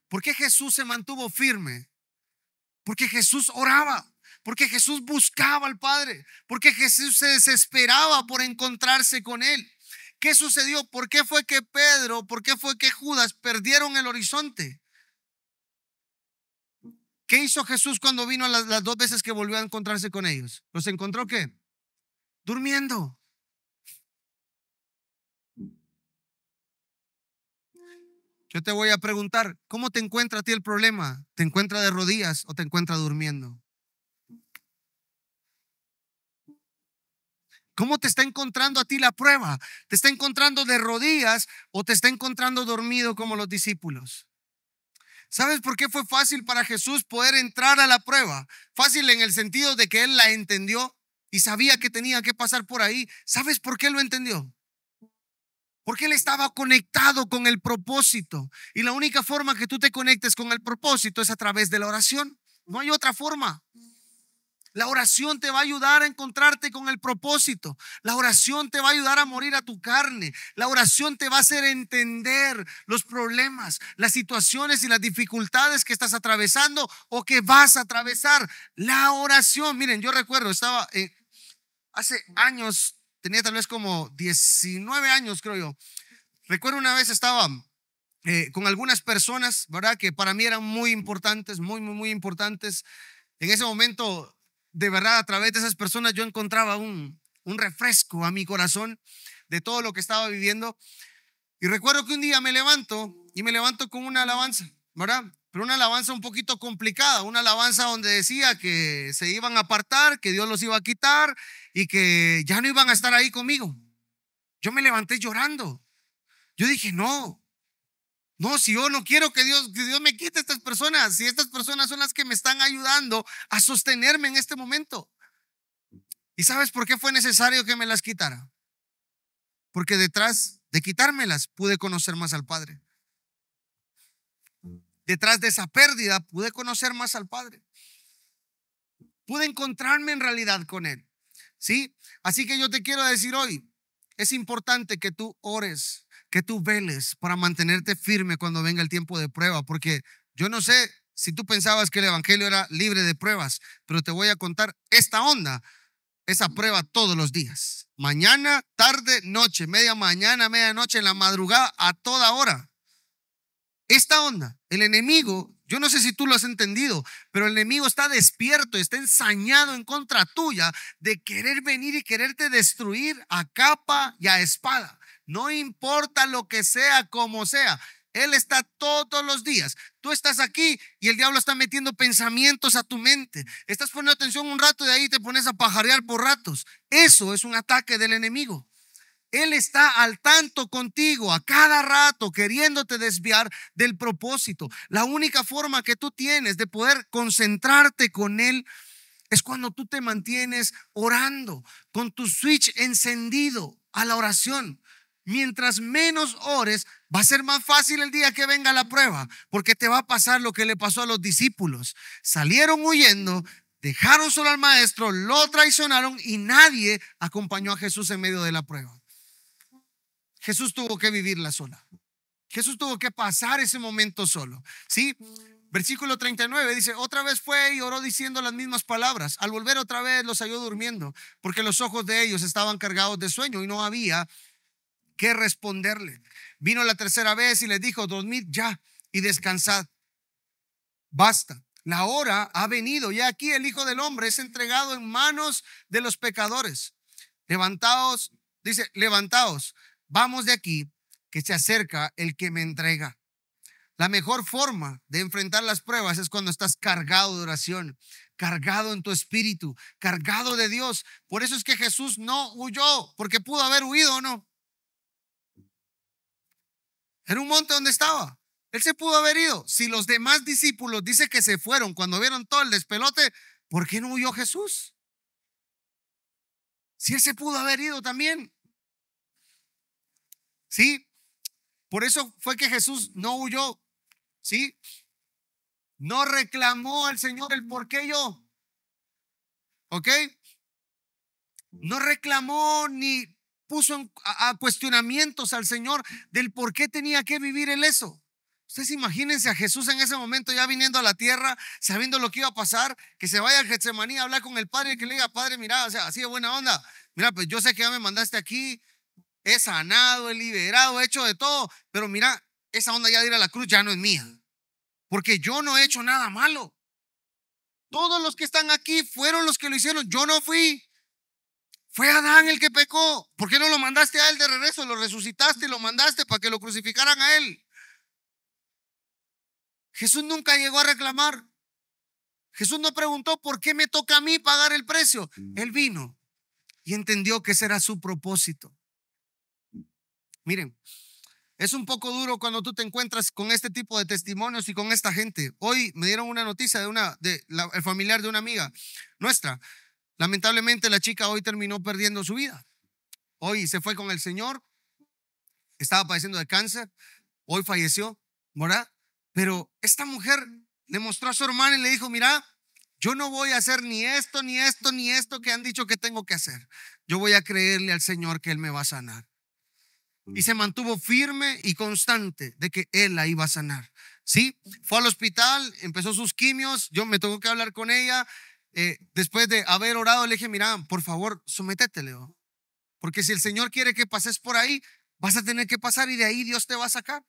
¿Por qué Jesús se mantuvo firme? Porque Jesús oraba, porque Jesús buscaba al Padre, porque Jesús se desesperaba por encontrarse con Él. ¿Qué sucedió? ¿Por qué fue que Pedro, por qué fue que Judas perdieron el horizonte? ¿Qué hizo Jesús cuando vino las dos veces que volvió a encontrarse con ellos? ¿Los encontró qué? Durmiendo. Yo te voy a preguntar, ¿cómo te encuentra a ti el problema? ¿Te encuentra de rodillas o te encuentra durmiendo? ¿Cómo te está encontrando a ti la prueba? ¿Te está encontrando de rodillas o te está encontrando dormido como los discípulos? ¿Sabes por qué fue fácil para Jesús poder entrar a la prueba? Fácil en el sentido de que Él la entendió y sabía que tenía que pasar por ahí. ¿Sabes por qué lo entendió? Porque Él estaba conectado con el propósito. Y la única forma que tú te conectes con el propósito es a través de la oración. No hay otra forma. La oración te va a ayudar a encontrarte con el propósito. La oración te va a ayudar a morir a tu carne. La oración te va a hacer entender los problemas, las situaciones y las dificultades que estás atravesando o que vas a atravesar. La oración, miren, yo recuerdo, estaba hace años, tenía tal vez como 19 años, creo yo. Recuerdo una vez estaba con algunas personas, ¿verdad? Que para mí eran muy importantes, muy importantes. En ese momento, de verdad, a través de esas personas yo encontraba un refresco a mi corazón de todo lo que estaba viviendo. Y recuerdo que un día me levanto con una alabanza, ¿verdad? Pero una alabanza un poquito complicada, una alabanza donde decía que se iban a apartar, que Dios los iba a quitar y que ya no iban a estar ahí conmigo. Yo me levanté llorando. Yo dije, no, si yo no quiero que Dios me quite a estas personas, si estas personas son las que me están ayudando a sostenerme en este momento. ¿Y sabes por qué fue necesario que me las quitara? Porque detrás de quitármelas pude conocer más al Padre. Detrás de esa pérdida pude conocer más al Padre. Pude encontrarme en realidad con Él. ¿Sí? Así que yo te quiero decir hoy, es importante que tú ores, que tú veles para mantenerte firme cuando venga el tiempo de prueba, porque yo no sé si tú pensabas que el evangelio era libre de pruebas, pero te voy a contar esta onda, esa prueba todos los días, mañana, tarde, noche, media mañana, medianoche, en la madrugada, a toda hora. Esta onda, el enemigo, yo no sé si tú lo has entendido, pero el enemigo está despierto, está ensañado en contra tuya de querer venir y quererte destruir a capa y a espada. No importa lo que sea, como sea, Él está todos los días. Tú estás aquí y el diablo está metiendo pensamientos a tu mente. Estás poniendo atención un rato y de ahí te pones a pajarear por ratos. Eso es un ataque del enemigo. Él está al tanto contigo a cada rato queriéndote desviar del propósito. La única forma que tú tienes de poder concentrarte con Él es cuando tú te mantienes orando con tu switch encendido a la oración. Mientras menos ores, va a ser más fácil el día que venga la prueba, porque te va a pasar lo que le pasó a los discípulos. Salieron huyendo, dejaron solo al maestro, lo traicionaron y nadie acompañó a Jesús en medio de la prueba. Jesús tuvo que vivirla sola. Jesús tuvo que pasar ese momento solo. ¿Sí? Versículo 39 dice: otra vez fue y oró diciendo las mismas palabras. Al volver otra vez los halló durmiendo, porque los ojos de ellos estaban cargados de sueño y no había que responderle. Vino la tercera vez y les dijo: dormid ya y descansad. Basta, la hora ha venido y aquí el Hijo del Hombre es entregado en manos de los pecadores. Levantaos, dice, levantaos, vamos de aquí, que se acerca el que me entrega. La mejor forma de enfrentar las pruebas es cuando estás cargado de oración, cargado en tu espíritu, cargado de Dios. Por eso es que Jesús no huyó, porque pudo haber huido o no. Era un monte donde estaba. Él se pudo haber ido. Si los demás discípulos dice que se fueron cuando vieron todo el despelote, ¿por qué no huyó Jesús? Si él se pudo haber ido también. Sí, por eso fue que Jesús no huyó. Sí, no reclamó al Señor el por qué yo. ¿Ok? No reclamó ni puso a cuestionamientos al Señor del por qué tenía que vivir él eso. Ustedes imagínense a Jesús en ese momento ya viniendo a la tierra, sabiendo lo que iba a pasar, que se vaya a Getsemaní a hablar con el Padre y que le diga: Padre, mira, o sea, así de buena onda, mira, pues yo sé que ya me mandaste aquí, he sanado, he liberado, he hecho de todo, pero mira, esa onda ya de ir a la cruz ya no es mía, porque yo no he hecho nada malo. Todos los que están aquí fueron los que lo hicieron, yo no fui. Fue Adán el que pecó. ¿Por qué no lo mandaste a él de regreso? Lo resucitaste y lo mandaste para que lo crucificaran a él. Jesús nunca llegó a reclamar. Jesús no preguntó: ¿por qué me toca a mí pagar el precio? Él vino y entendió que ese era su propósito. Miren, es un poco duro cuando tú te encuentras con este tipo de testimonios y con esta gente. Hoy me dieron una noticia el familiar de una amiga nuestra. Lamentablemente la chica hoy terminó perdiendo su vida. Hoy se fue con el Señor. Estaba padeciendo de cáncer. Hoy falleció, ¿verdad? Pero esta mujer le mostró a su hermana y le dijo: mira, yo no voy a hacer ni esto, ni esto, ni esto que han dicho que tengo que hacer. Yo voy a creerle al Señor que Él me va a sanar. Y se mantuvo firme y constante de que Él la iba a sanar. Sí, fue al hospital, empezó sus quimios. Yo me tuve que hablar con ella. Después de haber orado, le dije: mira, por favor, sométete, Leo. Porque si el Señor quiere que pases por ahí, vas a tener que pasar y de ahí Dios te va a sacar.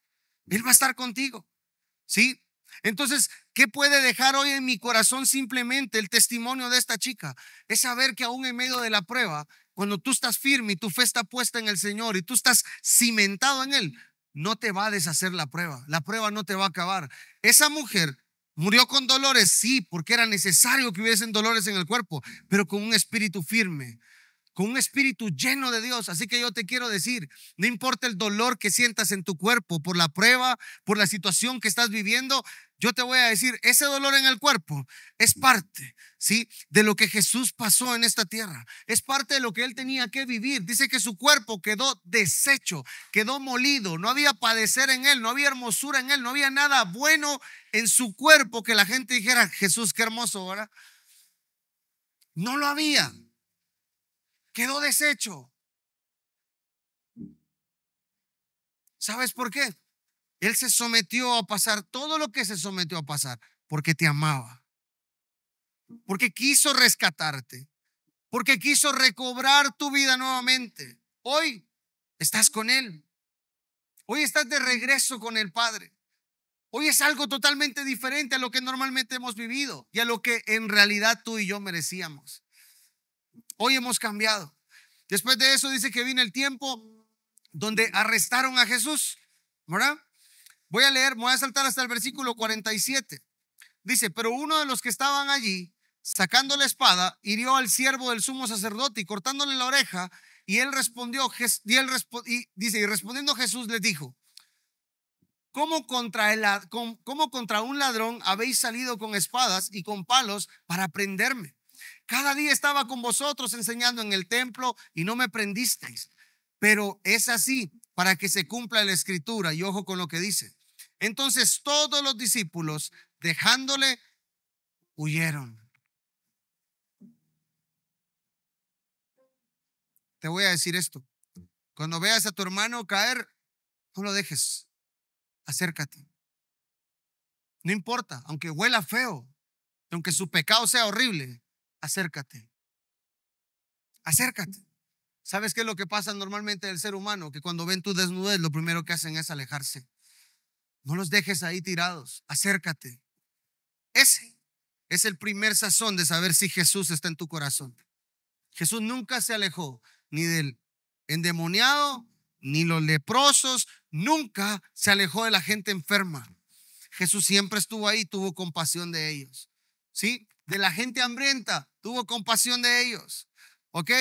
Él va a estar contigo. ¿Sí? Entonces, ¿qué puede dejar hoy en mi corazón simplemente el testimonio de esta chica? Es saber que aún en medio de la prueba, cuando tú estás firme y tu fe está puesta en el Señor y tú estás cimentado en Él, no te va a deshacer la prueba. La prueba no te va a acabar. Esa mujer murió con dolores, sí, porque era necesario que hubiesen dolores en el cuerpo, pero con un espíritu firme, con un espíritu lleno de Dios. Así que yo te quiero decir: no importa el dolor que sientas en tu cuerpo por la prueba, por la situación que estás viviendo, yo te voy a decir, ese dolor en el cuerpo es parte, ¿sí?, de lo que Jesús pasó en esta tierra. Es parte de lo que Él tenía que vivir. Dice que su cuerpo quedó deshecho, quedó molido. No había padecer en Él, no había hermosura en Él, no había nada bueno en su cuerpo que la gente dijera: Jesús, qué hermoso, ¿verdad? No lo había. Quedó deshecho. ¿Sabes por qué? Él se sometió a pasar todo lo que se sometió a pasar porque te amaba, porque quiso rescatarte, porque quiso recobrar tu vida nuevamente. Hoy estás con Él. Hoy estás de regreso con el Padre. Hoy es algo totalmente diferente a lo que normalmente hemos vivido y a lo que en realidad tú y yo merecíamos. Hoy hemos cambiado. Después de eso dice que vino el tiempo donde arrestaron a Jesús, ¿verdad? Voy a leer, me voy a saltar hasta el versículo 47. Dice, pero uno de los que estaban allí, sacando la espada, hirió al siervo del sumo sacerdote y cortándole la oreja, y él respondió, dice, y respondiendo Jesús les dijo, ¿cómo contra un ladrón habéis salido con espadas y con palos para prenderme? Cada día estaba con vosotros enseñando en el templo y no me prendisteis. Pero es así para que se cumpla la escritura. Y ojo con lo que dice. Entonces todos los discípulos, dejándole, huyeron. Te voy a decir esto. Cuando veas a tu hermano caer, no lo dejes. Acércate. No importa, aunque huela feo, aunque su pecado sea horrible, acércate. Acércate. ¿Sabes qué es lo que pasa normalmente del ser humano? Que cuando ven tu desnudez, lo primero que hacen es alejarse. No los dejes ahí tirados. Acércate. Ese es el primer sazón de saber si Jesús está en tu corazón. Jesús nunca se alejó ni del endemoniado, ni los leprosos. Nunca se alejó de la gente enferma. Jesús siempre estuvo ahí, tuvo compasión de ellos. ¿Sí? De la gente hambrienta, tuvo compasión de ellos. ¿Ok?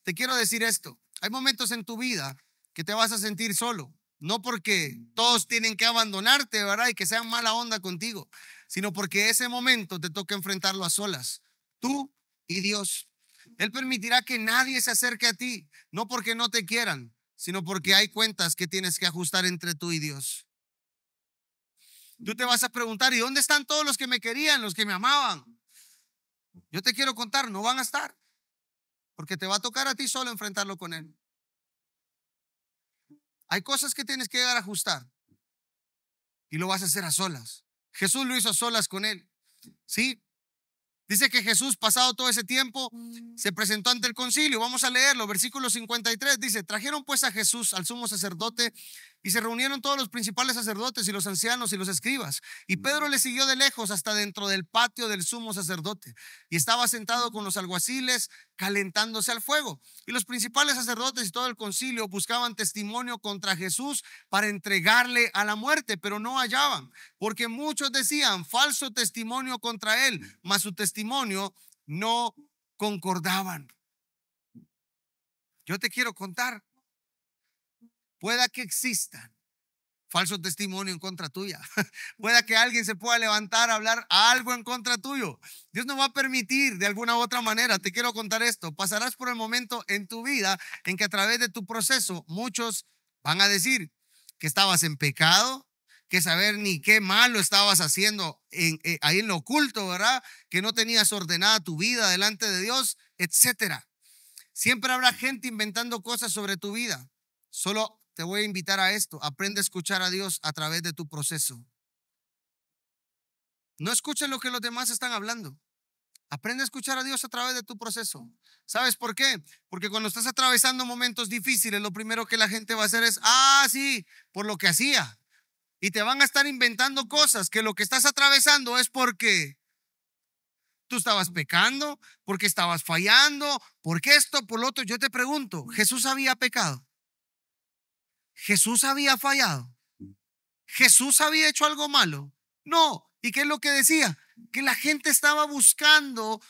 Te quiero decir esto. Hay momentos en tu vida que te vas a sentir solo. No porque todos tienen que abandonarte, ¿verdad? Y que sean mala onda contigo, sino porque ese momento te toca enfrentarlo a solas. Tú y Dios. Él permitirá que nadie se acerque a ti, no porque no te quieran, sino porque hay cuentas que tienes que ajustar entre tú y Dios. Tú te vas a preguntar, ¿y dónde están todos los que me querían, los que me amaban? Yo te quiero contar, no van a estar, porque te va a tocar a ti solo enfrentarlo con Él. Hay cosas que tienes que llegar a ajustar y lo vas a hacer a solas. Jesús lo hizo a solas con Él. ¿Sí? Dice que Jesús, pasado todo ese tiempo, se presentó ante el concilio. Vamos a leerlo, versículo 53. Dice, trajeron pues a Jesús al sumo sacerdote y se reunieron todos los principales sacerdotes y los ancianos y los escribas. Y Pedro le siguió de lejos hasta dentro del patio del sumo sacerdote. Y estaba sentado con los alguaciles calentándose al fuego. Y los principales sacerdotes y todo el concilio buscaban testimonio contra Jesús para entregarle a la muerte, pero no hallaban, porque muchos decían falso testimonio contra él, mas su testimonio no concordaban. Yo te quiero contar, pueda que existan falso testimonio en contra tuya, pueda que alguien se pueda levantar a hablar algo en contra tuyo. Dios no va a permitir de alguna u otra manera. Te quiero contar esto. Pasarás por el momento en tu vida en que a través de tu proceso muchos van a decir que estabas en pecado, que saber ni qué malo estabas haciendo ahí en lo oculto, ¿verdad? Que no tenías ordenada tu vida delante de Dios, etcétera. Siempre habrá gente inventando cosas sobre tu vida. Solo te voy a invitar a esto. Aprende a escuchar a Dios a través de tu proceso. No escuches lo que los demás están hablando. Aprende a escuchar a Dios a través de tu proceso. ¿Sabes por qué? Porque cuando estás atravesando momentos difíciles, lo primero que la gente va a hacer es, sí, por lo que hacía. Y te van a estar inventando cosas que lo que estás atravesando es porque tú estabas pecando, porque estabas fallando, porque esto, por lo otro. Yo te pregunto, ¿Jesús había pecado? ¿Jesús había fallado? ¿Jesús había hecho algo malo? No. ¿Y qué es lo que decía? Que la gente estaba buscando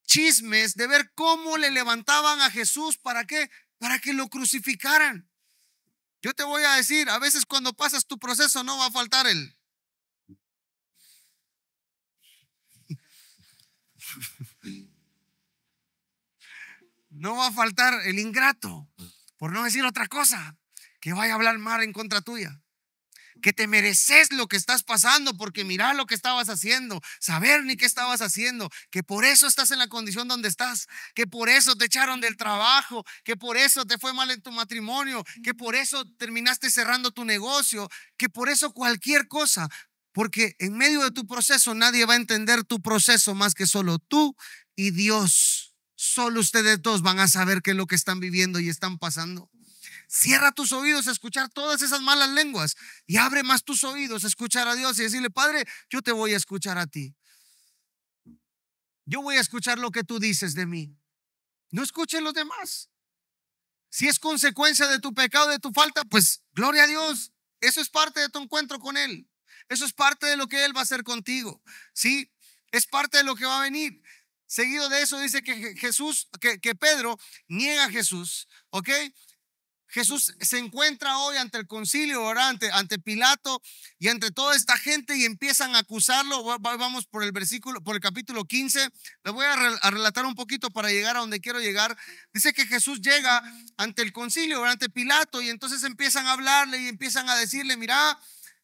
chismes de ver cómo le levantaban a Jesús. ¿Para qué? Para que lo crucificaran. Yo te voy a decir, a veces cuando pasas tu proceso no va a faltar no va a faltar el ingrato, por no decir otra cosa, que vaya a hablar mal en contra tuya. Que te mereces lo que estás pasando porque mira lo que estabas haciendo, saber ni qué estabas haciendo, que por eso estás en la condición donde estás, que por eso te echaron del trabajo, que por eso te fue mal en tu matrimonio, que por eso terminaste cerrando tu negocio, que por eso cualquier cosa, porque en medio de tu proceso nadie va a entender tu proceso más que solo tú y Dios. Solo ustedes dos van a saber qué es lo que están viviendo y están pasando. Cierra tus oídos a escuchar todas esas malas lenguas y abre más tus oídos a escuchar a Dios y decirle, Padre, yo te voy a escuchar a ti. Yo voy a escuchar lo que tú dices de mí. No escuchen los demás. Si es consecuencia de tu pecado, de tu falta, pues gloria a Dios. Eso es parte de tu encuentro con Él. Eso es parte de lo que Él va a hacer contigo. ¿Sí? Es parte de lo que va a venir. Seguido de eso dice que que Pedro niega a Jesús. ¿Ok? Jesús se encuentra hoy ante el concilio, ¿verdad? Ante Pilato y ante toda esta gente, y empiezan a acusarlo. Vamos por el versículo, por el capítulo 15. Les voy a relatar un poquito para llegar a donde quiero llegar. Dice que Jesús llega ante el concilio, ¿verdad? Ante Pilato, y entonces empiezan a hablarle y empiezan a decirle: mira,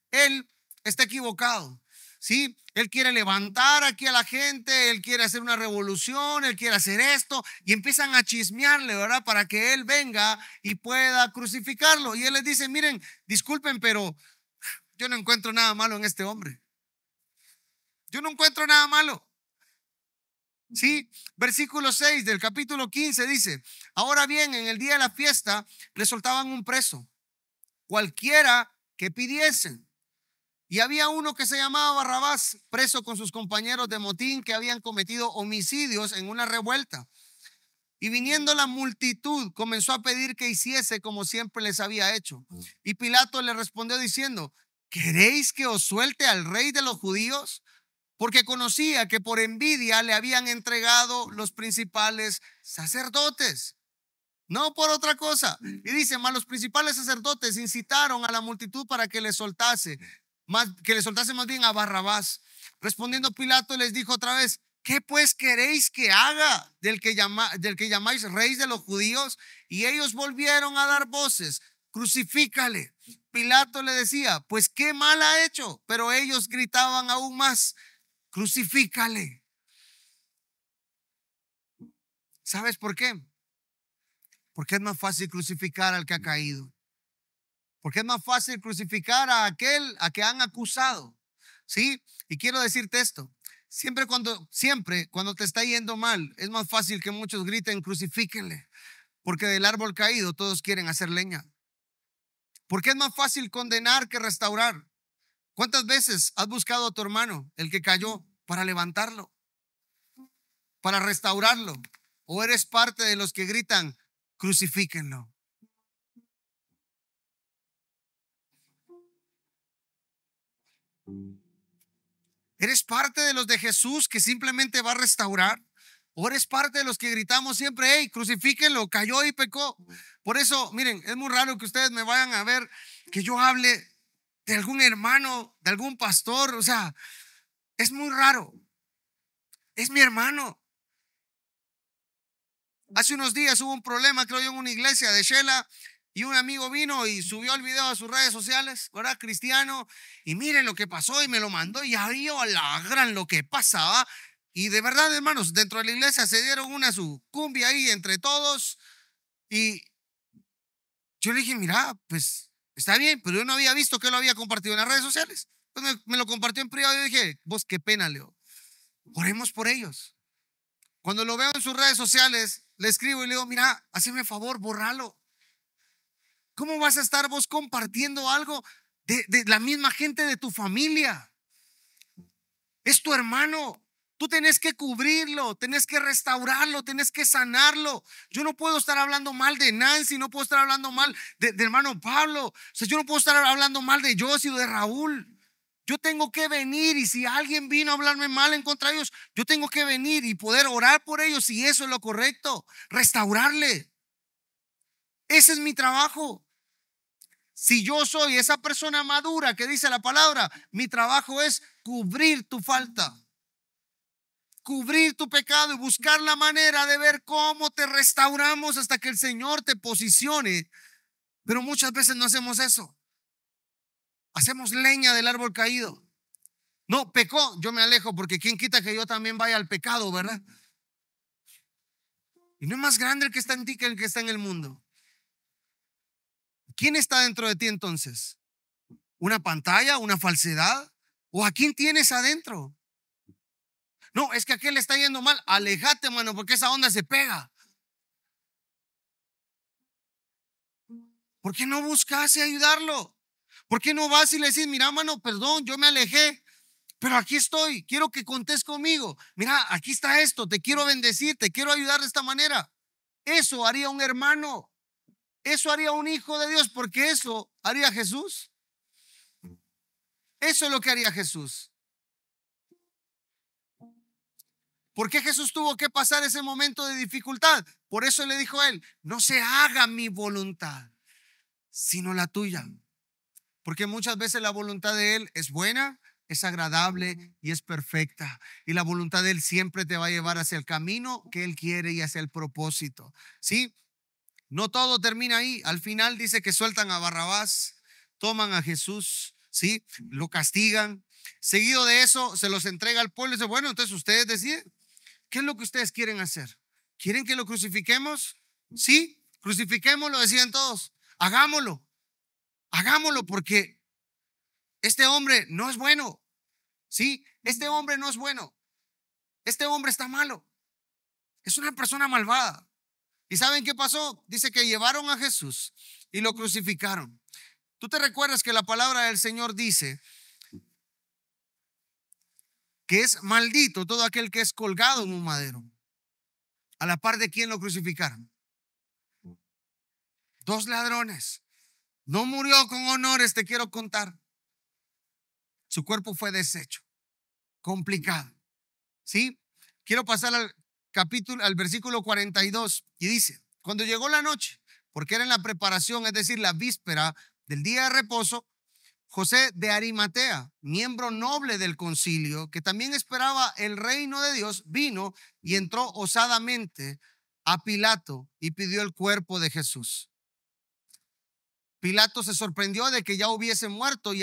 él está equivocado. ¿Sí? Él quiere levantar aquí a la gente, él quiere hacer una revolución, él quiere hacer esto, y empiezan a chismearle, ¿verdad? Para que él venga y pueda crucificarlo. Y él les dice: miren, disculpen, pero yo no encuentro nada malo en este hombre. Yo no encuentro nada malo. Sí, versículo 6 del capítulo 15 dice: ahora bien, en el día de la fiesta le soltaban un preso, cualquiera que pidiesen. Y había uno que se llamaba Barrabás, preso con sus compañeros de motín que habían cometido homicidios en una revuelta. Y viniendo la multitud, comenzó a pedir que hiciese como siempre les había hecho. Y Pilato le respondió diciendo: ¿queréis que os suelte al rey de los judíos? Porque conocía que por envidia le habían entregado los principales sacerdotes, no por otra cosa. Y dice: mas los principales sacerdotes incitaron a la multitud para que le soltase más bien a Barrabás. Respondiendo Pilato les dijo otra vez: ¿qué pues queréis que haga del que llamáis rey de los judíos? Y ellos volvieron a dar voces: crucifícale. Pilato le decía: pues qué mal ha hecho. Pero ellos gritaban aún más: crucifícale. ¿Sabes por qué? Porque es más fácil crucificar al que ha caído. Porque es más fácil crucificar a aquel a que han acusado. ¿Sí? Y quiero decirte esto: siempre cuando te está yendo mal, es más fácil que muchos griten: crucifíquenle. Porque del árbol caído todos quieren hacer leña. Porque es más fácil condenar que restaurar. ¿Cuántas veces has buscado a tu hermano, el que cayó, para levantarlo, para restaurarlo? ¿O eres parte de los que gritan: crucifíquenlo? ¿Eres parte de los de Jesús que simplemente va a restaurar? ¿O eres parte de los que gritamos siempre: hey, crucifíquenlo, cayó y pecó? Por eso, miren, es muy raro que ustedes me vayan a ver que yo hable de algún hermano, de algún pastor. O sea, es muy raro. Es mi hermano. Hace unos días hubo un problema, creo yo, en una iglesia de Shela, y un amigo vino y subió el video a sus redes sociales, ¿verdad? Cristiano, y miren lo que pasó, y me lo mandó, y ahí a la gran lo que pasaba. Y de verdad, hermanos, dentro de la iglesia se dieron una su cumbia ahí entre todos. Y yo le dije: mira, pues está bien, pero yo no había visto que lo había compartido en las redes sociales. Pues me lo compartió en privado y yo dije: vos, qué pena, Leo. Oremos por ellos. Cuando lo veo en sus redes sociales, le escribo y le digo: mira, hazme favor, borralo. ¿Cómo vas a estar vos compartiendo algo de la misma gente de tu familia? Es tu hermano. Tú tenés que cubrirlo, tenés que restaurarlo, tenés que sanarlo. Yo no puedo estar hablando mal de Nancy, no puedo estar hablando mal de hermano Pablo. O sea, yo no puedo estar hablando mal de Josy o de Raúl. Yo tengo que venir, y si alguien vino a hablarme mal en contra de ellos, yo tengo que venir y poder orar por ellos, si eso es lo correcto, restaurarle. Ese es mi trabajo. Si yo soy esa persona madura que dice la palabra, mi trabajo es cubrir tu falta, cubrir tu pecado y buscar la manera de ver cómo te restauramos hasta que el Señor te posicione. Pero muchas veces no hacemos eso. Hacemos leña del árbol caído. No, pecó, yo me alejo, porque quién quita que yo también vaya al pecado, ¿verdad? Y no es más grande el que está en ti que el que está en el mundo. ¿Quién está dentro de ti entonces? ¿Una pantalla? ¿Una falsedad? ¿O a quién tienes adentro? No, es que a aquel le está yendo mal. Alejate, mano, porque esa onda se pega. ¿Por qué no buscas y ayudarlo? ¿Por qué no vas y le decís: mira, mano, perdón, yo me alejé, pero aquí estoy, quiero que contés conmigo? Mira, aquí está esto, te quiero bendecir, te quiero ayudar de esta manera. Eso haría un hermano. Eso haría un hijo de Dios, porque eso haría Jesús. Eso es lo que haría Jesús. ¿Por qué Jesús tuvo que pasar ese momento de dificultad? Por eso le dijo a él, no se haga mi voluntad, sino la tuya. Porque muchas veces la voluntad de Él es buena, es agradable y es perfecta. Y la voluntad de Él siempre te va a llevar hacia el camino que Él quiere y hacia el propósito. ¿Sí? No todo termina ahí. Al final dice que sueltan a Barrabás, toman a Jesús, ¿sí? Lo castigan. Seguido de eso, se los entrega al pueblo y dice, bueno, entonces ustedes deciden, ¿qué es lo que ustedes quieren hacer? ¿Quieren que lo crucifiquemos? Sí, crucifiquémoslo, decían todos. Hagámoslo. Hagámoslo porque este hombre no es bueno. Sí, este hombre no es bueno. Este hombre está malo. Es una persona malvada. ¿Y saben qué pasó? Dice que llevaron a Jesús y lo crucificaron. ¿Tú te recuerdas que la palabra del Señor dice que es maldito todo aquel que es colgado en un madero? A la par de quien lo crucificaron. Dos ladrones. No murió con honores, te quiero contar. Su cuerpo fue deshecho. Complicado. ¿Sí? Quiero pasar al versículo 42 y dice, cuando llegó la noche, porque era en la preparación, es decir, la víspera del día de reposo, José de Arimatea, miembro noble del concilio, que también esperaba el reino de Dios, vino y entró osadamente a Pilato y pidió el cuerpo de Jesús. Pilato se sorprendió de que ya hubiese muerto y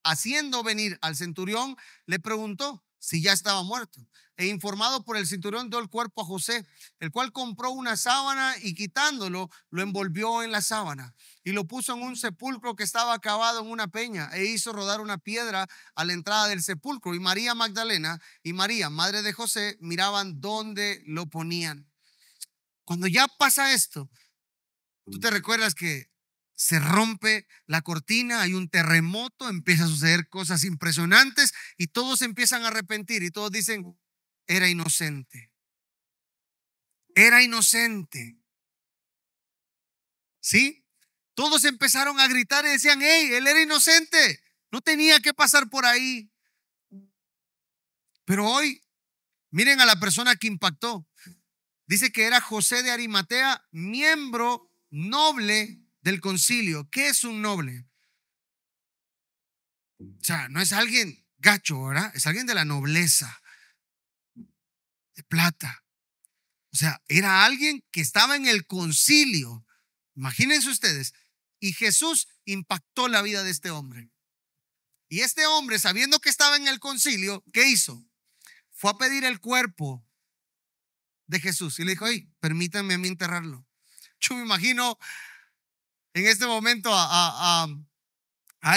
haciendo venir al centurión, le preguntó si ya estaba muerto. E informado por el centurión, dio el cuerpo a José, el cual compró una sábana y quitándolo, lo envolvió en la sábana y lo puso en un sepulcro que estaba cavado en una peña e hizo rodar una piedra a la entrada del sepulcro. Y María Magdalena y María, madre de José, miraban dónde lo ponían. Cuando ya pasa esto, tú te recuerdas que se rompe la cortina, hay un terremoto, empieza a suceder cosas impresionantes y todos se empiezan a arrepentir y todos dicen, era inocente. Era inocente. ¿Sí? Todos empezaron a gritar y decían, hey, él era inocente. No tenía que pasar por ahí. Pero hoy, miren a la persona que impactó. Dice que era José de Arimatea, miembro noble del concilio. ¿Qué es un noble? O sea, no es alguien gacho, ¿verdad? Es alguien de la nobleza, de plata. O sea, era alguien que estaba en el concilio. Imagínense ustedes. Y Jesús impactó la vida de este hombre. Y este hombre, sabiendo que estaba en el concilio, ¿qué hizo? Fue a pedir el cuerpo de Jesús y le dijo, hey, permítanme a mí enterrarlo. Yo me imagino en este momento a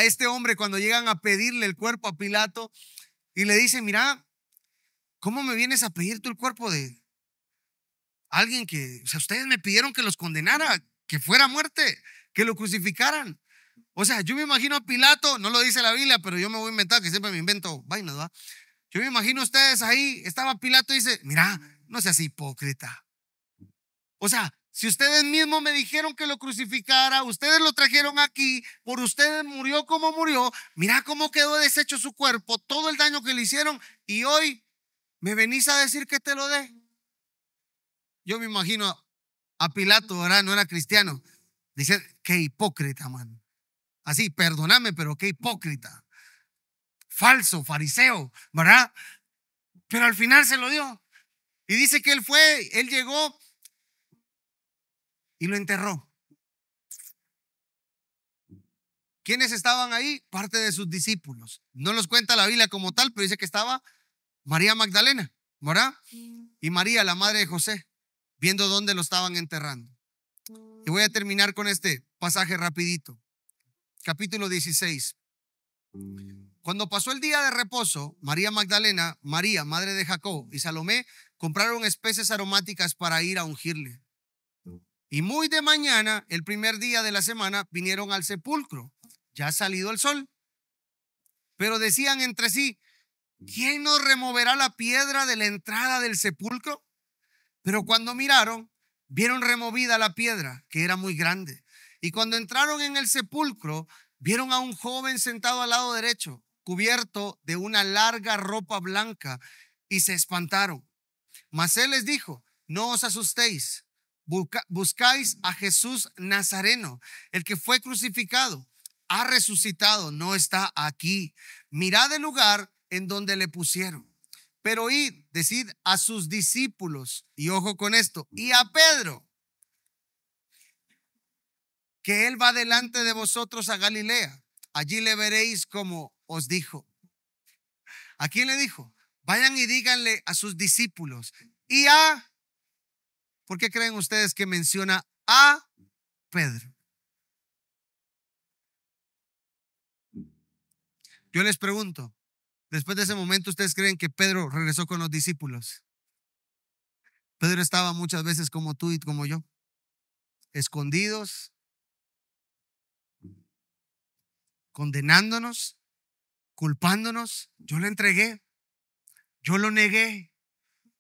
este hombre cuando llegan a pedirle el cuerpo a Pilato y le dicen, mira, ¿cómo me vienes a pedir tú el cuerpo de alguien que, o sea, ustedes me pidieron que los condenara, que fuera a muerte, que lo crucificaran? O sea, yo me imagino a Pilato, no lo dice la Biblia, pero yo me voy a inventar, que siempre me invento vainas, ¿verdad? Yo me imagino a ustedes ahí, estaba Pilato y dice, mira, no seas hipócrita. O sea, si ustedes mismos me dijeron que lo crucificara, ustedes lo trajeron aquí, por ustedes murió como murió, mira cómo quedó deshecho su cuerpo, todo el daño que le hicieron y hoy me venís a decir que te lo dé. Yo me imagino a Pilato, ¿verdad? No era cristiano. Dice, qué hipócrita, man. Así, perdóname, pero qué hipócrita. Falso, fariseo, ¿verdad? Pero al final se lo dio. Y dice que él llegó y lo enterró. ¿Quiénes estaban ahí? Parte de sus discípulos. No los cuenta la Biblia como tal, pero dice que estaba María Magdalena, ¿verdad? Y María, la madre de José, viendo dónde lo estaban enterrando. Y voy a terminar con este pasaje rapidito. Capítulo 16. Cuando pasó el día de reposo, María Magdalena, María, madre de Jacob, y Salomé compraron especies aromáticas para ir a ungirle. Y muy de mañana, el primer día de la semana, vinieron al sepulcro, ya ha salido el sol. Pero decían entre sí, ¿quién nos removerá la piedra de la entrada del sepulcro? Pero cuando miraron, vieron removida la piedra, que era muy grande. Y cuando entraron en el sepulcro, vieron a un joven sentado al lado derecho, cubierto de una larga ropa blanca, y se espantaron. Mas él les dijo: no os asustéis, buscáis a Jesús Nazareno, el que fue crucificado. Ha resucitado, no está aquí. Mirad el lugar en donde le pusieron. Pero id, decid a sus discípulos, y ojo con esto, y a Pedro, que él va delante de vosotros a Galilea. Allí le veréis como os dijo. ¿A quién le dijo? Vayan y díganle a sus discípulos y a... ¿Por qué creen ustedes que menciona a Pedro? Yo les pregunto, después de ese momento, ¿ustedes creen que Pedro regresó con los discípulos? Pedro estaba muchas veces como tú y como yo, escondidos, condenándonos, culpándonos. Yo le entregué, yo lo negué.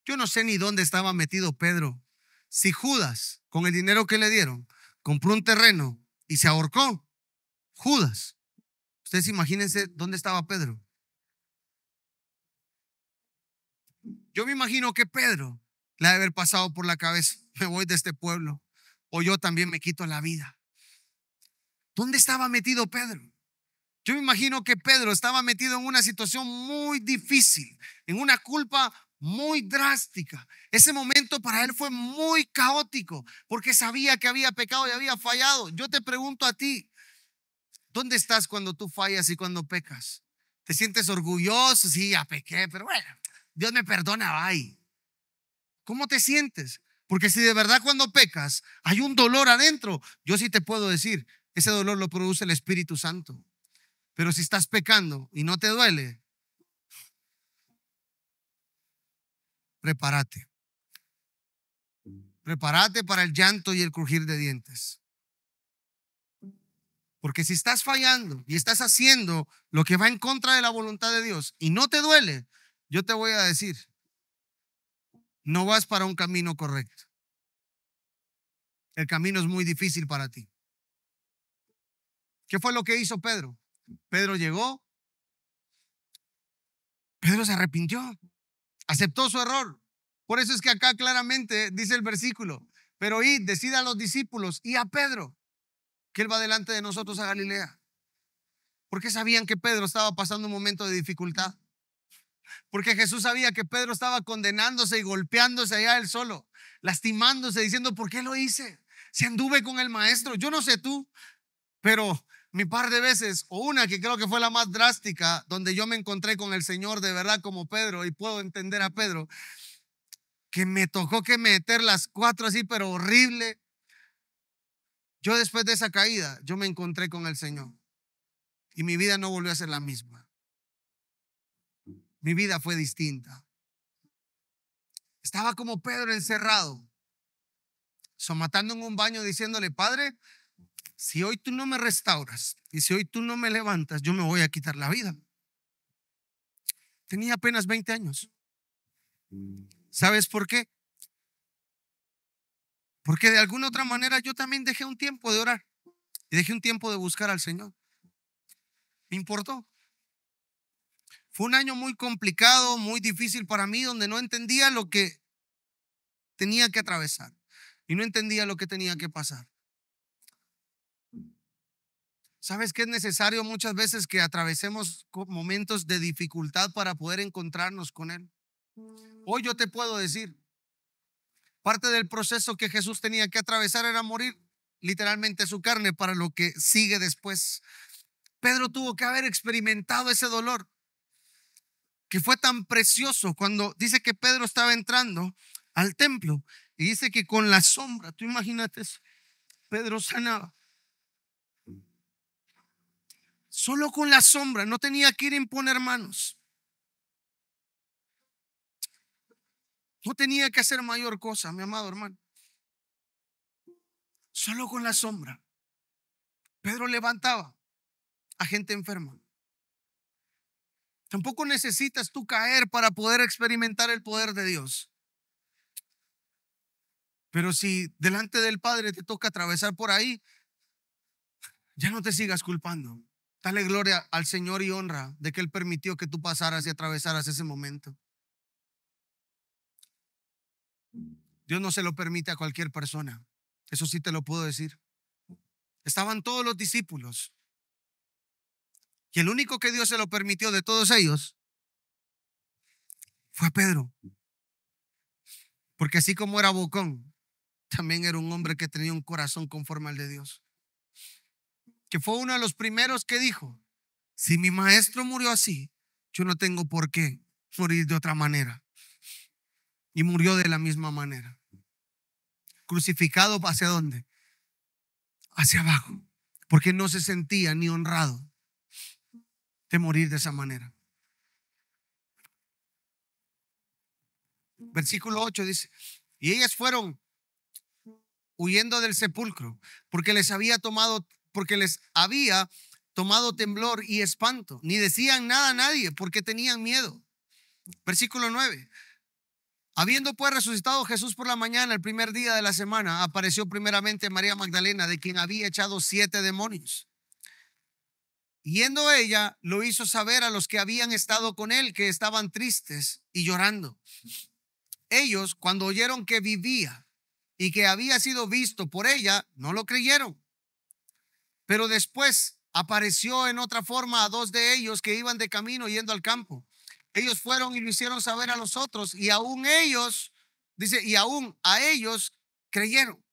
Yo no sé ni dónde estaba metido Pedro. Si Judas, con el dinero que le dieron, compró un terreno y se ahorcó, Judas, ustedes imagínense dónde estaba Pedro. Yo me imagino que Pedro le ha de haber pasado por la cabeza: me voy de este pueblo, o yo también me quito la vida. ¿Dónde estaba metido Pedro? Yo me imagino que Pedro estaba metido en una situación muy difícil, en una culpa muy drástica. Ese momento para él fue muy caótico, porque sabía que había pecado y había fallado. Yo te pregunto a ti, ¿dónde estás cuando tú fallas y cuando pecas? ¿Te sientes orgulloso? Sí, ya pequé, pero bueno, Dios me perdona, bye. ¿Cómo te sientes? Porque si de verdad cuando pecas hay un dolor adentro, yo sí te puedo decir, ese dolor lo produce el Espíritu Santo. Pero si estás pecando y no te duele, prepárate. Prepárate para el llanto y el crujir de dientes. Porque si estás fallando y estás haciendo lo que va en contra de la voluntad de Dios y no te duele, yo te voy a decir, no vas para un camino correcto. El camino es muy difícil para ti. ¿Qué fue lo que hizo Pedro? Pedro llegó, Pedro se arrepintió, aceptó su error. Por eso es que acá claramente dice el versículo: pero id, decid a los discípulos y a Pedro que él va delante de nosotros a Galilea. Porque sabían que Pedro estaba pasando un momento de dificultad. Porque Jesús sabía que Pedro estaba condenándose y golpeándose allá él solo, lastimándose, diciendo: ¿por qué lo hice? Si anduve con el maestro. Yo no sé tú, pero mi par de veces, o una que creo que fue la más drástica, donde yo me encontré con el Señor de verdad como Pedro, y puedo entender a Pedro, que me tocó que meter las cuatro así, pero horrible. Yo después de esa caída, yo me encontré con el Señor y mi vida no volvió a ser la misma. Mi vida fue distinta. Estaba como Pedro encerrado, somatando en un baño, diciéndole: Padre, si hoy tú no me restauras y si hoy tú no me levantas, yo me voy a quitar la vida. Tenía apenas 20 años. ¿Sabes por qué? Porque de alguna otra manera yo también dejé un tiempo de orar y dejé un tiempo de buscar al Señor. Me importó. Fue un año muy complicado, muy difícil para mí, donde no entendía lo que tenía que atravesar y no entendía lo que tenía que pasar. ¿Sabes que es necesario muchas veces que atravesemos momentos de dificultad para poder encontrarnos con Él? Hoy yo te puedo decir, parte del proceso que Jesús tenía que atravesar era morir literalmente su carne para lo que sigue después. Pedro tuvo que haber experimentado ese dolor que fue tan precioso cuando dice que Pedro estaba entrando al templo y dice que con la sombra, tú imagínate eso, Pedro sanaba. Solo con la sombra, no tenía que ir a imponer manos. No tenía que hacer mayor cosa, mi amado hermano. Solo con la sombra. Pedro levantaba a gente enferma. Tampoco necesitas tú caer para poder experimentar el poder de Dios. Pero si delante del Padre te toca atravesar por ahí, ya no te sigas culpando. Dale gloria al Señor y honra de que Él permitió que tú pasaras y atravesaras ese momento. Dios no se lo permite a cualquier persona. Eso sí te lo puedo decir. Estaban todos los discípulos y el único que Dios se lo permitió de todos ellos fue Pedro. Porque así como era bocón, también era un hombre que tenía un corazón conforme al de Dios. Que fue uno de los primeros que dijo: si mi maestro murió así, yo no tengo por qué morir de otra manera. Y murió de la misma manera. Crucificado, ¿hacia dónde? Hacia abajo. Porque no se sentía ni honrado de morir de esa manera. Versículo 8 dice: y ellas fueron huyendo del sepulcro porque les había tomado temblor y espanto. Ni decían nada a nadie porque tenían miedo. Versículo 9: habiendo pues resucitado Jesús por la mañana, el primer día de la semana, apareció primeramente María Magdalena, de quien había echado 7 demonios. Yendo ella, lo hizo saber a los que habían estado con él, que estaban tristes y llorando. Ellos, cuando oyeron que vivía y que había sido visto por ella, no lo creyeron. Pero después apareció en otra forma a 2 de ellos que iban de camino yendo al campo. Ellos fueron y lo hicieron saber a los otros, y aún ellos, dice, y aún a ellos creyeron.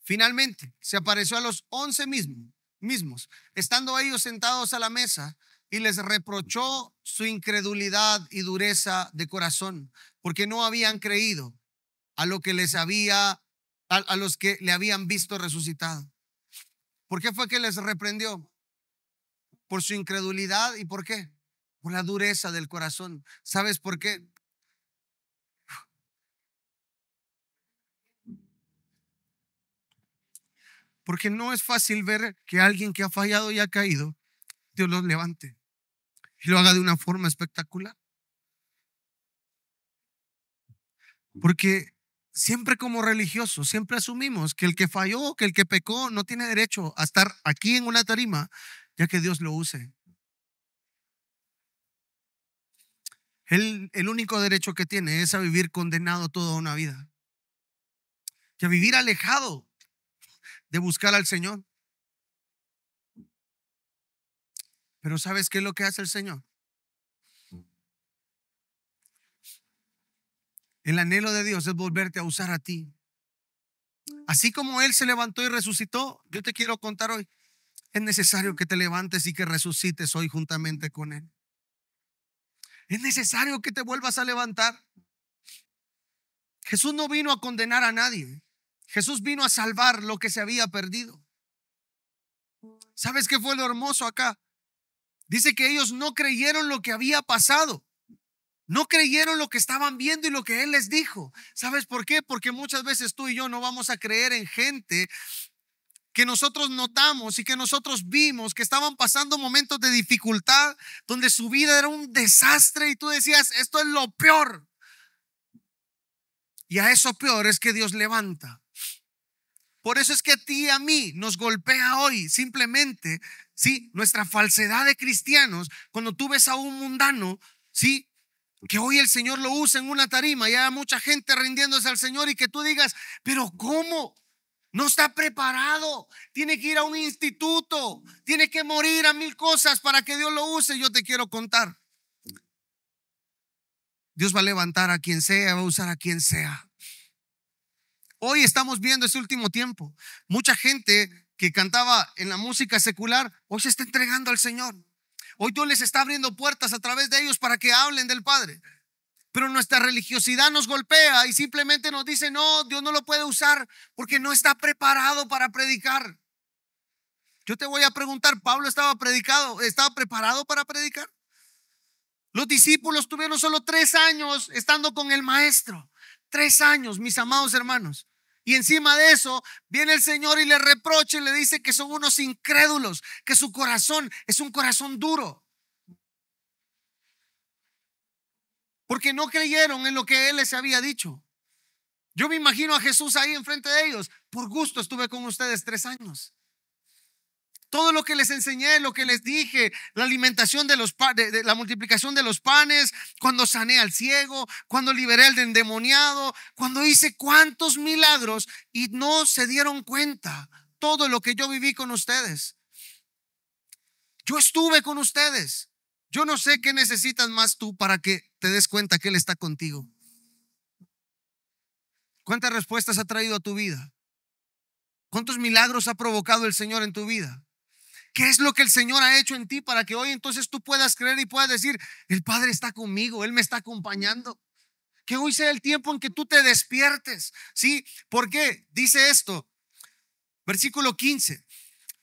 Finalmente se apareció a los 11 mismos, estando ellos sentados a la mesa, y les reprochó su incredulidad y dureza de corazón, porque no habían creído a los que le habían visto resucitado. ¿Por qué fue que les reprendió? Por su incredulidad. ¿Y por qué? Por la dureza del corazón. ¿Sabes por qué? Porque no es fácil ver que alguien que ha fallado y ha caído, Dios los levante y lo haga de una forma espectacular. Porque siempre como religiosos, siempre asumimos que el que falló, que el que pecó, no tiene derecho a estar aquí en una tarima, ya que Dios lo use. El único derecho que tiene es a vivir condenado toda una vida y a vivir alejado de buscar al Señor. Pero ¿sabes qué es lo que hace el Señor? El anhelo de Dios es volverte a usar a ti. Así como Él se levantó y resucitó, yo te quiero contar hoy, es necesario que te levantes y que resucites hoy juntamente con Él. Es necesario que te vuelvas a levantar. Jesús no vino a condenar a nadie. Jesús vino a salvar lo que se había perdido. ¿Sabes qué fue lo hermoso acá? Dice que ellos no creyeron lo que había pasado. No creyeron lo que estaban viendo y lo que Él les dijo. ¿Sabes por qué? Porque muchas veces tú y yo no vamos a creer en gente que nosotros notamos y que nosotros vimos que estaban pasando momentos de dificultad, donde su vida era un desastre y tú decías, esto es lo peor. Y a eso peor es que Dios levanta. Por eso es que a ti y a mí nos golpea hoy simplemente, ¿sí?, nuestra falsedad de cristianos. Cuando tú ves a un mundano, ¿sí?, que hoy el Señor lo usa en una tarima y hay mucha gente rindiéndose al Señor, y que tú digas, pero ¿cómo? No está preparado, tiene que ir a un instituto, tiene que morir a 1000 cosas para que Dios lo use. Yo te quiero contar, Dios va a levantar a quien sea, va a usar a quien sea. Hoy estamos viendo ese último tiempo, mucha gente que cantaba en la música secular, hoy se está entregando al Señor. Hoy Dios les está abriendo puertas a través de ellos para que hablen del Padre. Pero nuestra religiosidad nos golpea y simplemente nos dice, no, Dios no lo puede usar porque no está preparado para predicar. Yo te voy a preguntar, ¿Pablo estaba preparado para predicar? Los discípulos tuvieron solo 3 años estando con el maestro. 3 años, mis amados hermanos. Y encima de eso viene el Señor y le reprocha y le dice que son unos incrédulos, que su corazón es un corazón duro, porque no creyeron en lo que Él les había dicho. Yo me imagino a Jesús ahí enfrente de ellos. Por gusto estuve con ustedes 3 años. Todo lo que les enseñé, lo que les dije, la alimentación de los de la multiplicación de los panes, cuando sané al ciego, cuando liberé al endemoniado, cuando hice cuantos milagros y no se dieron cuenta. Todo lo que yo viví con ustedes. Yo estuve con ustedes. Yo no sé qué necesitas más tú para que te des cuenta que Él está contigo. ¿Cuántas respuestas ha traído a tu vida? ¿Cuántos milagros ha provocado el Señor en tu vida? ¿Qué es lo que el Señor ha hecho en ti para que hoy entonces tú puedas creer y puedas decir, el Padre está conmigo, Él me está acompañando? Que hoy sea el tiempo en que tú te despiertes. ¿Sí? ¿Por qué? Dice esto, versículo 15.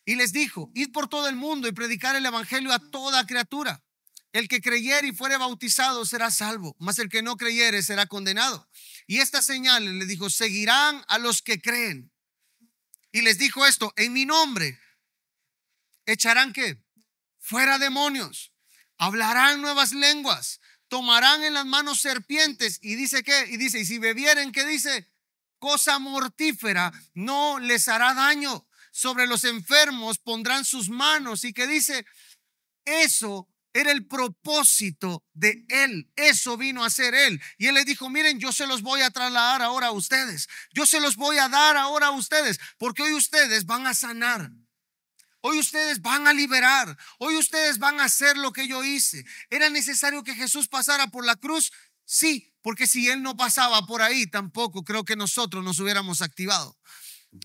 Y les dijo, id por todo el mundo y predicar el evangelio a toda criatura. El que creyere y fuere bautizado será salvo, mas el que no creyere será condenado. Y estas señales, les dijo, seguirán a los que creen. Y les dijo esto, en mi nombre echarán ¿qué? Fuera demonios, hablarán nuevas lenguas, tomarán en las manos serpientes. Y dice ¿qué? Y dice, y si bebieren, ¿qué dice? Cosa mortífera no les hará daño. Sobre los enfermos pondrán sus manos. Y que dice, eso era el propósito de Él. Eso vino a ser Él. Y Él les dijo, miren, yo se los voy a trasladar ahora a ustedes. Yo se los voy a dar ahora a ustedes. Porque hoy ustedes van a sanar. Hoy ustedes van a liberar. Hoy ustedes van a hacer lo que yo hice. ¿Era necesario que Jesús pasara por la cruz? Sí, porque si Él no pasaba por ahí, tampoco creo que nosotros nos hubiéramos activado.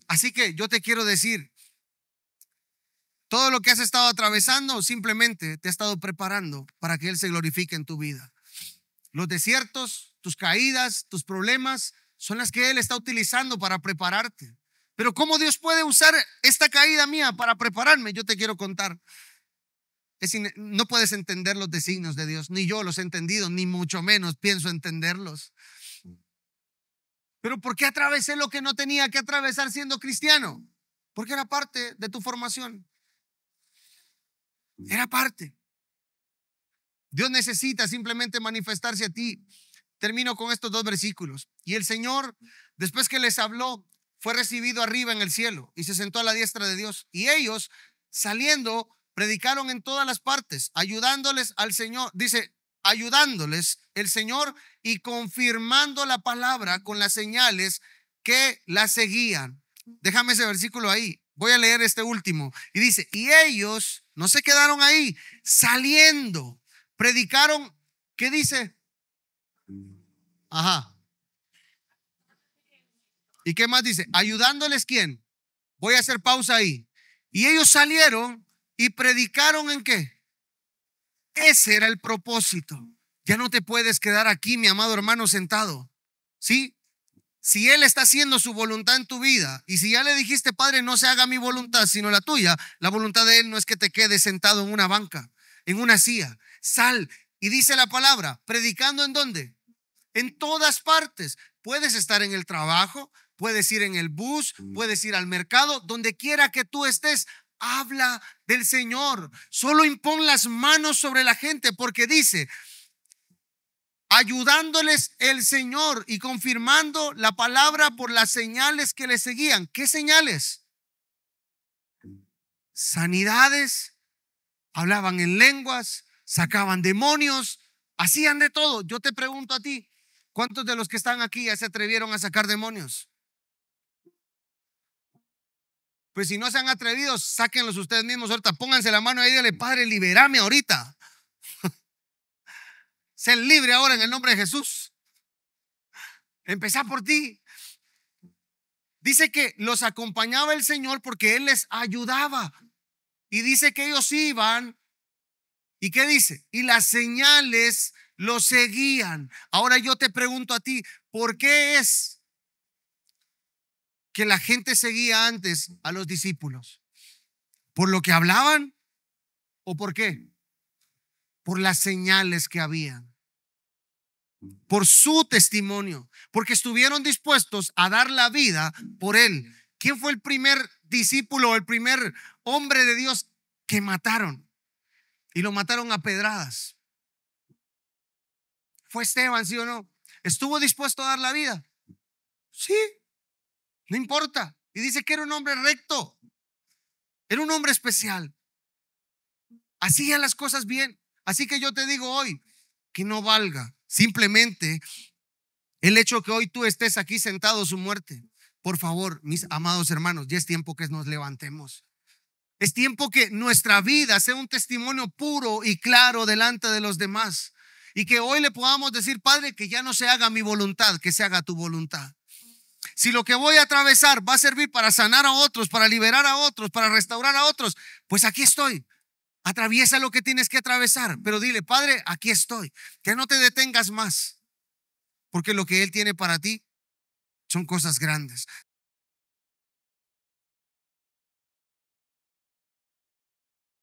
Así que yo te quiero decir, todo lo que has estado atravesando simplemente te ha estado preparando para que Él se glorifique en tu vida. Los desiertos, tus caídas, tus problemas son las que Él está utilizando para prepararte. Pero ¿cómo Dios puede usar esta caída mía para prepararme? Yo te quiero contar. No puedes entender los designios de Dios, ni yo los he entendido, ni mucho menos pienso entenderlos. Pero ¿por qué atravesé lo que no tenía que atravesar siendo cristiano? Porque era parte de tu formación. Era parte. Dios necesita simplemente manifestarse a ti. Termino con estos dos versículos. Y el Señor, después que les habló, fue recibido arriba en el cielo y se sentó a la diestra de Dios. Y ellos, saliendo, predicaron en todas las partes, ayudándoles al Señor. Dice, ayudándoles el Señor y confirmando la palabra con las señales que la seguían. Déjame ese versículo ahí. Voy a leer este último. Y dice, y ellos no se quedaron ahí, saliendo, predicaron. ¿Qué dice? Ajá. ¿Y qué más dice? Ayudándoles ¿quién? Voy a hacer pausa ahí. Y ellos salieron y predicaron ¿en qué? Ese era el propósito. Ya no te puedes quedar aquí, mi amado hermano, sentado. ¿Sí? Si Él está haciendo su voluntad en tu vida y si ya le dijiste, Padre, no se haga mi voluntad sino la tuya, la voluntad de Él no es que te quedes sentado en una banca, en una silla. Sal y dice la palabra, predicando ¿en dónde? En todas partes. Puedes estar en el trabajo, puedes ir en el bus, puedes ir al mercado, donde quiera que tú estés. Habla del Señor. Solo impón las manos sobre la gente, porque dice, ayudándoles el Señor y confirmando la palabra por las señales que le seguían. ¿Qué señales? Sanidades, hablaban en lenguas, sacaban demonios, hacían de todo. Yo te pregunto a ti, ¿cuántos de los que están aquí ya se atrevieron a sacar demonios? Pues si no se han atrevido, sáquenlos ustedes mismos ahorita, pónganse la mano ahí y dile, Padre, libérame ahorita. Sé libre ahora en el nombre de Jesús. Empezá por ti. Dice que los acompañaba el Señor porque Él les ayudaba. Y dice que ellos iban. ¿Y qué dice? Y las señales los seguían. Ahora yo te pregunto a ti, ¿por qué es que la gente seguía antes a los discípulos? ¿Por lo que hablaban? ¿O por qué? Por las señales que habían. Por su testimonio, porque estuvieron dispuestos a dar la vida por Él. ¿Quién fue el primer discípulo, el primer hombre de Dios que mataron? Y lo mataron a pedradas. ¿Fue Esteban, sí o no? ¿Estuvo dispuesto a dar la vida? Sí, no importa. Y dice que era un hombre recto. Era un hombre especial. Hacía las cosas bien. Así que yo te digo hoy que no valga simplemente el hecho que hoy tú estés aquí sentado su muerte. Por favor, mis amados hermanos, ya es tiempo que nos levantemos. Es tiempo que nuestra vida sea un testimonio puro y claro delante de los demás. Y que hoy le podamos decir, Padre, que ya no se haga mi voluntad, que se haga tu voluntad. Si lo que voy a atravesar va a servir para sanar a otros, para liberar a otros, para restaurar a otros, pues aquí estoy. Atraviesa lo que tienes que atravesar, pero dile, Padre, aquí estoy. Que no te detengas más, porque lo que Él tiene para ti son cosas grandes.